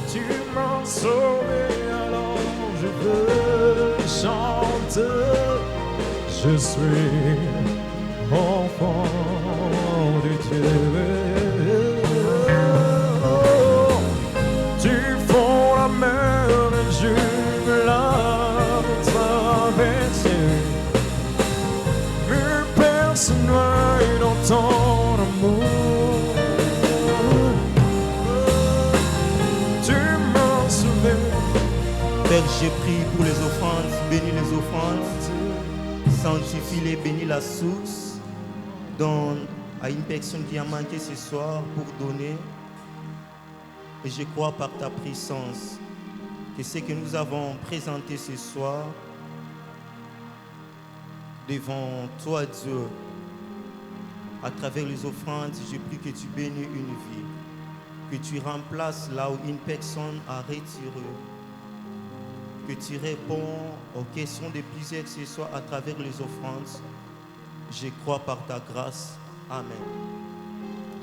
Tu m'as sauvé, alors je veux chanter. Je suis enfant de Dieu. Tu fonds la mer et je veux la traverser. Mais personne n'est dans ton amour. Tu m'as sauvé. Père, j'ai prié pour les offrandes, bénis les offrandes, sanctifie-les, bénis la source, donne à une personne qui a manqué ce soir pour donner. Et je crois par ta puissance que ce que nous avons présenté ce soir devant toi, Dieu, à travers les offrandes, je prie que tu bénis une vie, que tu remplaces là où une personne a retiré, que tu réponds aux questions de plusieurs ce soir à travers les offrandes. Je crois par ta grâce. Amen.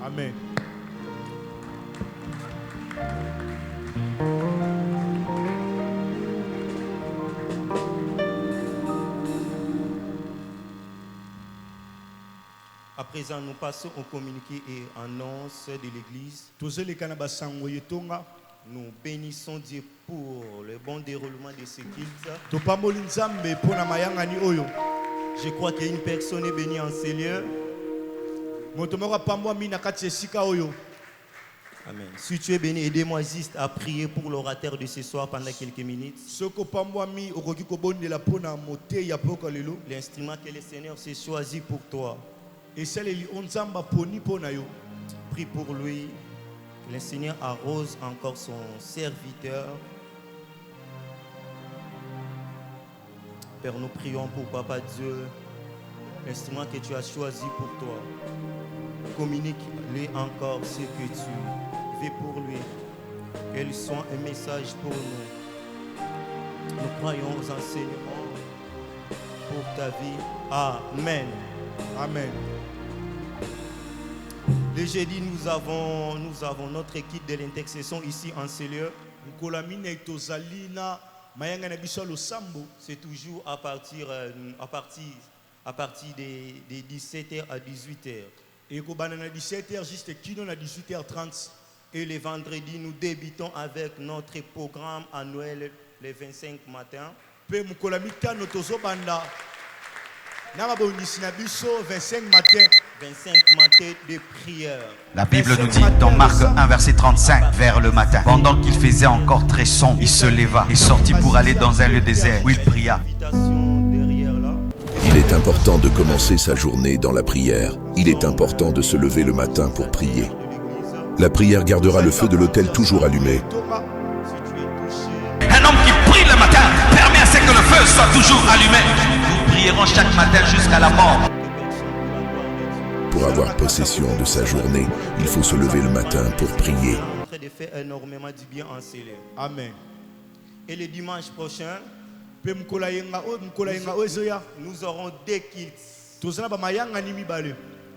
Amen. À présent, nous passons au communiqué et annonce de l'Église. Nous bénissons Dieu pour le bon déroulement de ce culte. Je crois qu'il y a une personne est bénie en ces lieux. Amen. Si tu es béni, aidez-moi juste à prier pour l'orateur de ce soir pendant quelques minutes. L'instrument que le Seigneur s'est choisi pour toi. Prie pour lui. Le Seigneur arrose encore son serviteur. Père, nous prions pour Papa Dieu, l'instrument que tu as choisi pour toi. Communique-lui encore ce que tu veux pour lui. Qu'elle soit un message pour nous. Nous croyons aux enseignements pour ta vie. Amen. Amen. Le jeudi, nous avons notre équipe de l'intercession ici en ce lieu. C'est toujours à partir de 17h à 18h. Et 17h juste 18h30. Et le vendredi, nous débutons avec notre programme annuel le 25 matin. 25 matin. 25 matins de prière. La Bible nous dit dans Marc 1 verset 35, vers le matin, pendant qu'il faisait encore très sombre, il se leva et sortit pour aller dans un lieu désert où il pria. Il est important de commencer sa journée dans la prière. Il est important de se lever le matin pour prier. La prière gardera le feu de l'autel toujours allumé. Un homme qui prie le matin permet à ce que le feu soit toujours allumé. Nous prierons chaque matin jusqu'à la mort. Pour avoir possession de sa journée, il faut se lever le matin pour prier. En train de faire énormément du bien en ces lieux. Amen. Et le dimanche prochain, nous aurons deux cultes.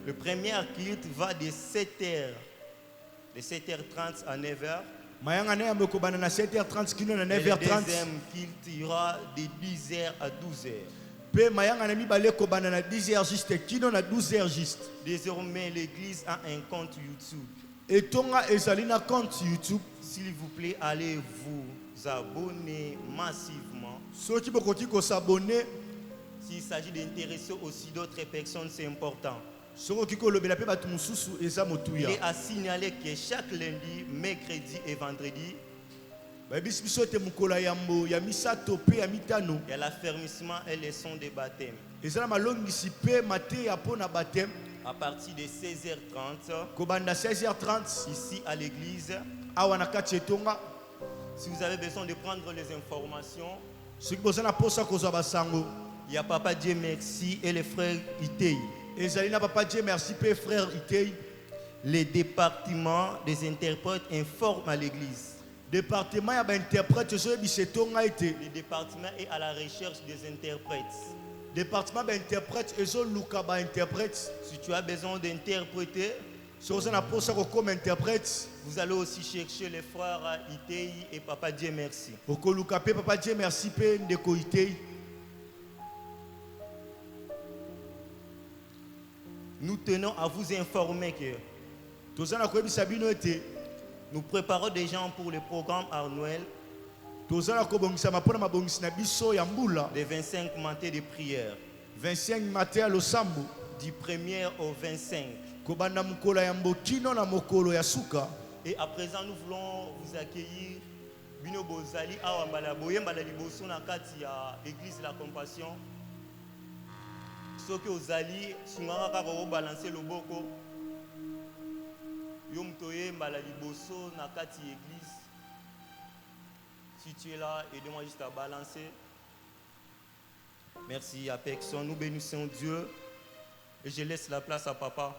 Le premier culte va de 7h, de 7h30 à 9h. Et le deuxième culte ira de 10h à 12h. Désormais, l'église a un compte YouTube. S'il vous plaît, allez vous abonner massivement. S'il s'agit d'intéresser aussi d'autres personnes, c'est important. Il est à signaler que chaque lundi, mercredi et vendredi, il y a l'affermissement et les sons de baptême. À partir de 16h30, ici à l'église, Si vous avez besoin de prendre les informations, soki boza na posa kozwa basango il y a Papa Dieu Merci et les frères Itei. ezali na papa Dieu merci pe frère Itei. Les départements des interprètes informent à l'église. Département ya bainterprète ezoyebisa etonga ete Le département est à la recherche des interprètes. département bainterprète ezoluka bainterprète. Si tu as besoin d'interpréter, soki oza na posa kokoma interprète vous allez aussi chercher les frères Itei et Papa Dieu Merci. okoluka pe papa Dieu merci pe ndeko Itei. Nous tenons à vous informer que toza na koyebisa bino ete nous préparons des gens pour le programme annuel toza na kobongisama mpona mabongisi na biso ya mbula des 25 matins de prière, 25 matin ya losambo du 1er au 25. kobanda mokolo ya mbokino na mokolo ya suka. Et à présent, nous voulons vous accueillir. Bino Bozali, awa mbala boyembala liboso na kati ya Église de la Compassion. Soki ozali sungaka kaka kobalancer loboko. Yo mtoye mbala liboso na kati ya Église. Si tu es là, aide-moi juste à balancer. Merci à personne. Nous bénissons Dieu. Et je laisse la place à papa.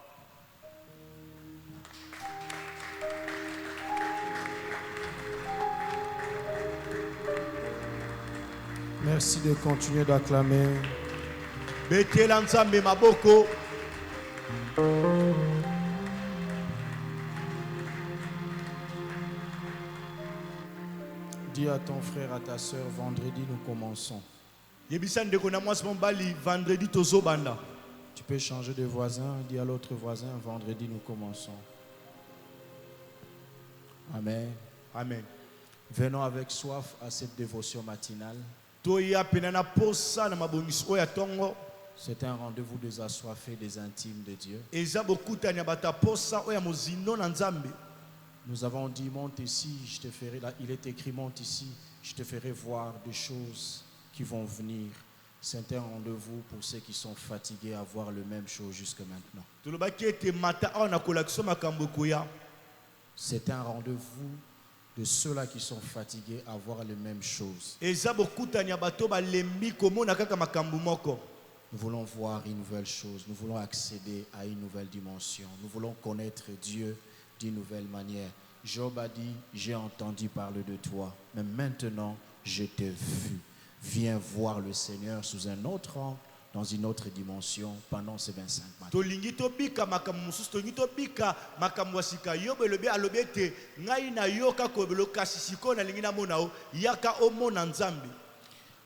Merci de continuer d'acclamer. betela nzambe maboko. Dis à ton frère, à ta soeur, vendredi nous commençons. Yebisa ndeko na mwasi mobali vendredi tozobanda. Tu peux changer de voisin, dis à l'autre voisin, vendredi nous commençons. Amen. Amen. Venons avec soif à cette dévotion matinale. Toya pena na posa na mabongisi oya tongo. C'est un rendez-vous des assoiffés, des intimes de Dieu. Eza bokutani ya bata posa oya mozino na nzambe. Nous avons dit, monte ici, je te ferai, là, il est écrit, monte ici, je te ferai voir des choses qui vont venir. C'est un rendez-vous pour ceux qui sont fatigués à voir le même chose jusque maintenant. Tolobaki ete mata awa na kolakisa makambo koya. C'est un rendez-vous de ceux-là qui sont fatigués à voir les mêmes choses. Eza bokutani ya bato balembi komona kaka makambo moko. Nous voulons voir une nouvelle chose, nous voulons accéder à une nouvelle dimension, nous voulons connaître Dieu d'une nouvelle manière. Job a dit, j'ai entendu parler de toi, mais maintenant je t'ai vu. Viens voir le Seigneur sous un autre angle, dans une autre dimension pendant ces 25 matins. Tolingi tobika makambo mususu tolingi tobika makambo asika yo belobi alobi ete ngai na yoka kobelo kasi siko na lingi na mona o yaka omona nzambe.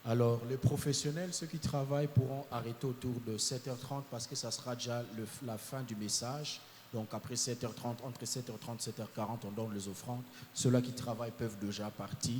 Alors, les professionnels, ceux qui travaillent, pourront arrêter autour de 7h30 parce que ça sera déjà la fin du message. Donc, après 7h30, entre 7h30 et 7h40, on donne les offrandes. Ceux-là qui travaillent peuvent déjà partir.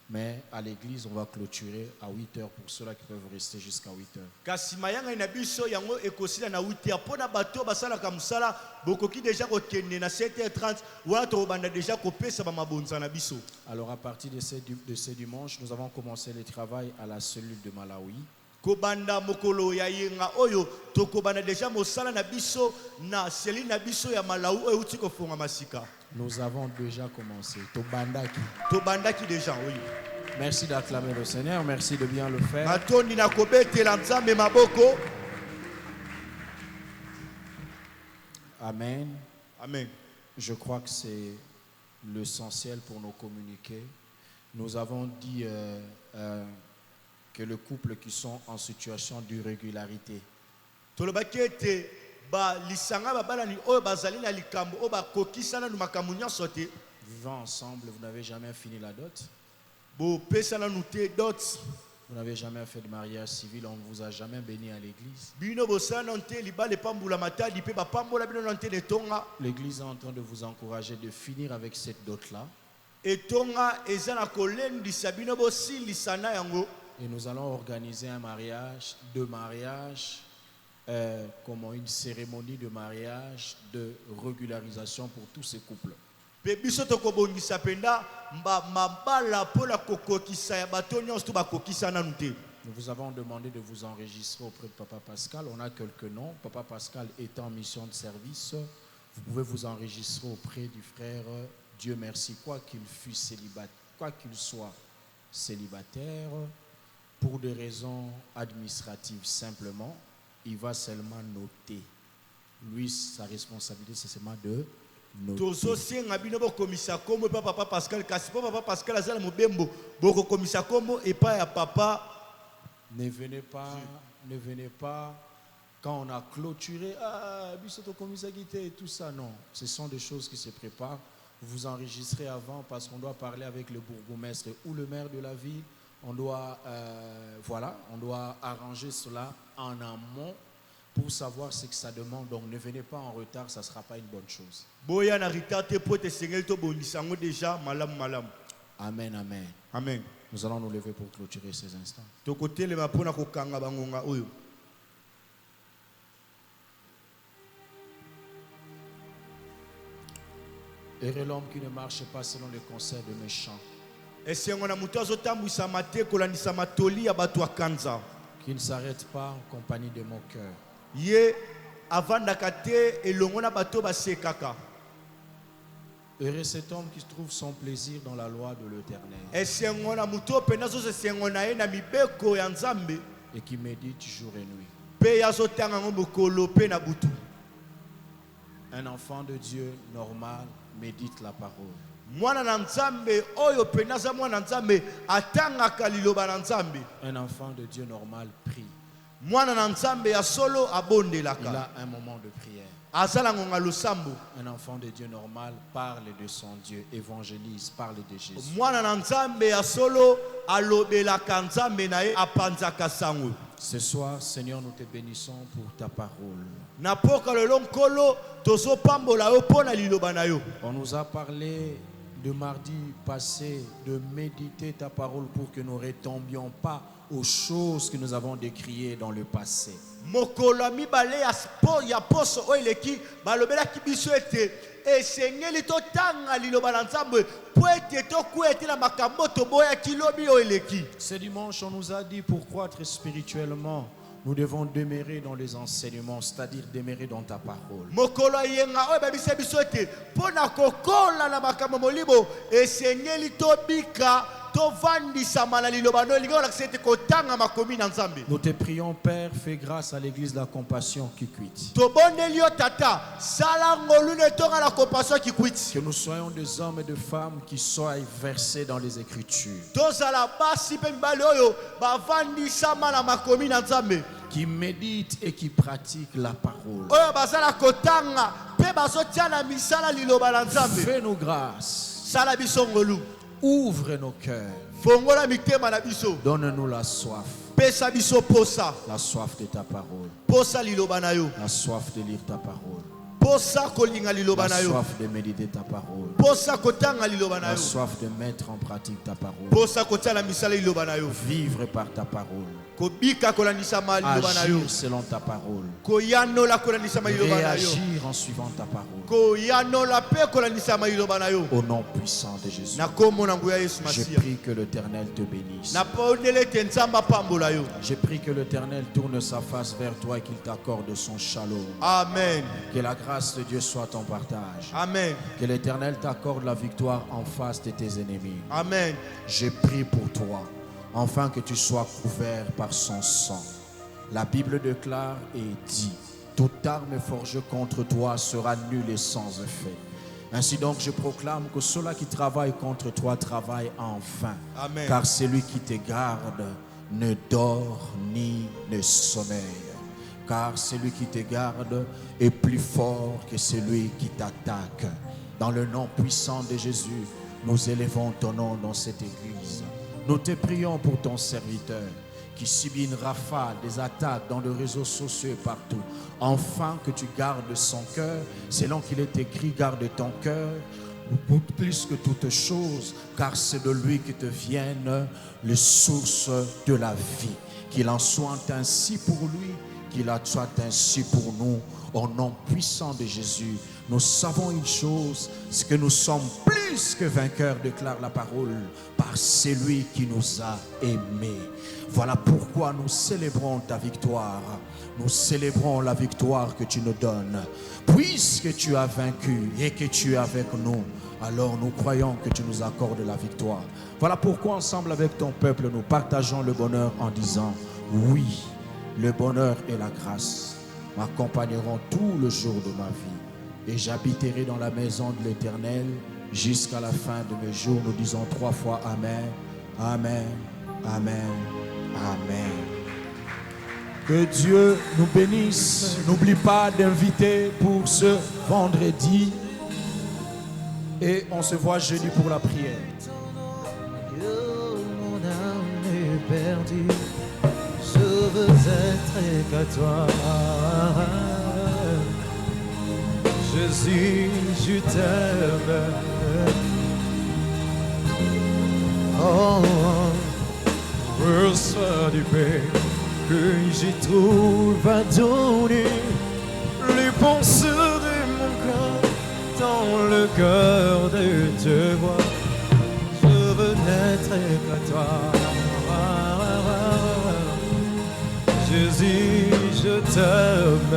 Mais à l'église, on va clôturer à 8h pour ceux-là qui peuvent rester jusqu'à 8h. Kasi mayanga na biso yango ekosila na 8h pona bato basala ka musala bokoki déjà kokende na 7h30 wana to banda déjà kopesa ba mabonza na biso. Alors, à partir de ce dimanche, nous avons commencé le travail à la cellule de Malawi. Kobanda mokolo ya yenga oyo tokobanda déjà mosala na biso na seli na biso ya Malawi oyo uti kofonga masika. Nous avons déjà commencé. Tobandaki. Tobandaki déjà, oui. Merci d'acclamer le Seigneur, merci de bien le faire. Matondi na kobetela nzambe maboko. Amen. Amen. Je crois que c'est l'essentiel pour nous communiquer. Nous avons dit que les couples qui sont en situation d'irrégularité, Tolobaki ete ba lisanga babala ni oyo bazali na likambo oyo bakokisana na makambo nyonso te. vivant ensemble, vous n'avez jamais fini la dot, Bo pesana nu te dot. vous n'avez jamais fait de mariage civil, on ne vous a jamais béni à l'église. Bino bosana nte libale pambula matadi pe bapambola bino nte de tonga. L'église est en train de vous encourager de finir avec cette dot-là. Et tonga eza na kolendisa bino bosilisana yango. Et nous allons organiser un mariage, deux mariages, comme une cérémonie de mariage, de régularisation pour tous ces couples. Pe biso tokobongisa penda mabala pola kokokisa ya bato nyonso to bakokisa nanu te. Nous vous avons demandé de vous enregistrer auprès de Papa Pascal. On a quelques noms. Papa Pascal est en mission de service. Vous pouvez vous enregistrer auprès du frère Dieu merci, quoi qu'il fût quoi qu'il soit célibataire, pour des raisons administratives simplement, il va seulement noter. Lui, sa responsabilité, c'est seulement de noter. tozosenga bino bokomisa kombo epa papa Pascal kasi po papa Pascal azala mobembo bokokomisa kombo epa ya papa. Ne venez pas quand on a clôturé, biso tokomisa guité et tout ça, non. Ce sont des choses qui se préparent. Vous enregistrez avant parce qu'on doit parler avec le bourgmestre ou le maire de la ville. On doit, on doit arranger cela en amont pour savoir ce que ça demande. Donc ne venez pas en retard, ça ne sera pas une bonne chose. Boya na retard te pote sengel to bonisango déjà malam. Amen, amen. Amen. Nous allons nous lever pour clôturer ces instants. Tokotelema pona kokanga bangonga oyo. Heureux l'homme qui ne marche pas selon les conseils de méchants, Esengo na mutu azotambwisa mate kolandisa matoli ya bato ya kanza. qui ne s'arrête pas en compagnie de moqueurs, Ye avandaka te elongo na bato basekaka. heureux cet homme qui trouve son plaisir dans la loi de l'Éternel Esengo na mutu openda zozo esengo na ye na mibeko ya Nzambe et qui médite jour et nuit. pe yazotanga ngo mokolo pe na butu. Un enfant de Dieu normal médite la parole. Mwana na Nzambe oyo pena za mwana Nzambe atangaka liloba na Nzambe. Un enfant de Dieu normal prie. Mwana na Nzambe ya solo Il abondelaka. a un moment de prière. Azala ngonga losambo. Un enfant de Dieu normal parle de son Dieu, évangélise, parle de Jésus. Mwana na Nzambe ya solo alobelaka Nzambe na ye apanzaka sango. Ce soir, Seigneur, nous te bénissons pour ta parole. Na poka lelo nkolo tozo pambola yo pona liloba na yo. On nous a parlé de mardi passé de méditer ta parole pour que nous ne retombions pas aux choses que nous avons décriées dans le passé. Mokolo mibale ya poso oyo eleki balobelaki biso ete esengeli totanga liloba na Nzambe po ete tokwetela makambo toboyaki lobi oyo eleki. Ce dimanche, on nous a dit pour croître spirituellement, nous devons demeurer dans les enseignements, c'est-à-dire demeurer dans ta parole. Mokolo yenga oyo babisa biso ete pona kokola na makambo molimo esengeli tobika tovandisama na liloba no elingi olakisa ete kotanga makomi na Nzambe. Nous te prions, Père, fais grâce à l'église de la compassion qui cuite. Tobondeli yo tata sala ngolu ne tonga la compassion qui quit. Que nous soyons des hommes et des femmes qui soient versés dans les Écritures, Tozala basi pe mibali oyo bavandisama na makomi na Nzambe. qui méditent et qui pratiquent la parole. Oyo bazala kotanga pe bazotia na misala liloba na Nzambe. Fais-nous grâce, Sala biso ngolu. ouvre nos cœurs, Fongola mitema na biso. donne-nous la soif Pesa biso posa. de ta parole, Posa liloba na yo. la soif de lire ta parole, Posa kolinga liloba la na yo. soif de méditer ta parole, Posa kotanga liloba na la yo. soif de mettre en pratique ta parole, Posa kotia na misala liloba na yo. vivre par ta parole, Kobika kolandisa ma liloba na yo. agir selon ta parole, Koyanola kolandisa ma liloba na yo. réagir en suivant ta parole. Koyanola pe kolandisa ma liloba na yo. Au nom puissant de Jésus, Na kombo na nguya Yesu je Masia. prie que l'Éternel te bénisse. Na pondele te Nzamba pambola yo. Je prie que l'Éternel tourne sa face vers toi et qu'il t'accorde son shalom. Amen. Que la grâce de Dieu soit ton partage. Amen. Que l'Éternel t'accorde la victoire en face de tes ennemis. Amen. Je prie pour toi, afin que tu sois couvert par son sang. La Bible déclare et dit, toute arme forgée contre toi sera nulle et sans effet. Ainsi donc, je proclame que ceux-là qui travaillent contre toi travaillent en vain. Amen. Car celui qui te garde ne dort ni ne sommeille. Car celui qui te garde est plus fort que celui qui t'attaque. Dans le nom puissant de Jésus, nous élevons ton nom dans cette église. Nous te prions pour ton serviteur qui subit une rafale des attaques dans les réseaux sociaux et partout. Enfin que tu gardes son cœur, selon qu'il est écrit, garde ton cœur plus que toute chose, car c'est de lui que te viennent les sources de la vie. Qu'il en soit ainsi pour lui, qu'il en soit ainsi pour nous. Au nom puissant de Jésus, nous savons une chose, c'est que nous sommes plus que vainqueurs, déclare la parole, par celui qui nous a aimés. Voilà pourquoi nous célébrons ta victoire. Nous célébrons la victoire que tu nous donnes. Puisque tu as vaincu et que tu es avec nous, alors nous croyons que tu nous accordes la victoire. Voilà pourquoi ensemble avec ton peuple, nous partageons le bonheur en disant, oui, le bonheur et la grâce m'accompagneront tout le jour de ma vie. Et j'habiterai dans la maison de l'Éternel jusqu'à la fin de mes jours. Nous disons 3 fois Amen, Amen, Amen, Amen. Que Dieu nous bénisse. N'oublie pas d'inviter pour ce vendredi. Et on se voit jeudi pour la prière. Mon âme est perdue, je veux être qu'à toi. Jésus, je t'aime. Oh, reçois du Père que j'y trouve à donner les pensées de mon cœur dans le cœur de te voir. Je veux n'être qu'à toi. Jésus, je t'aime.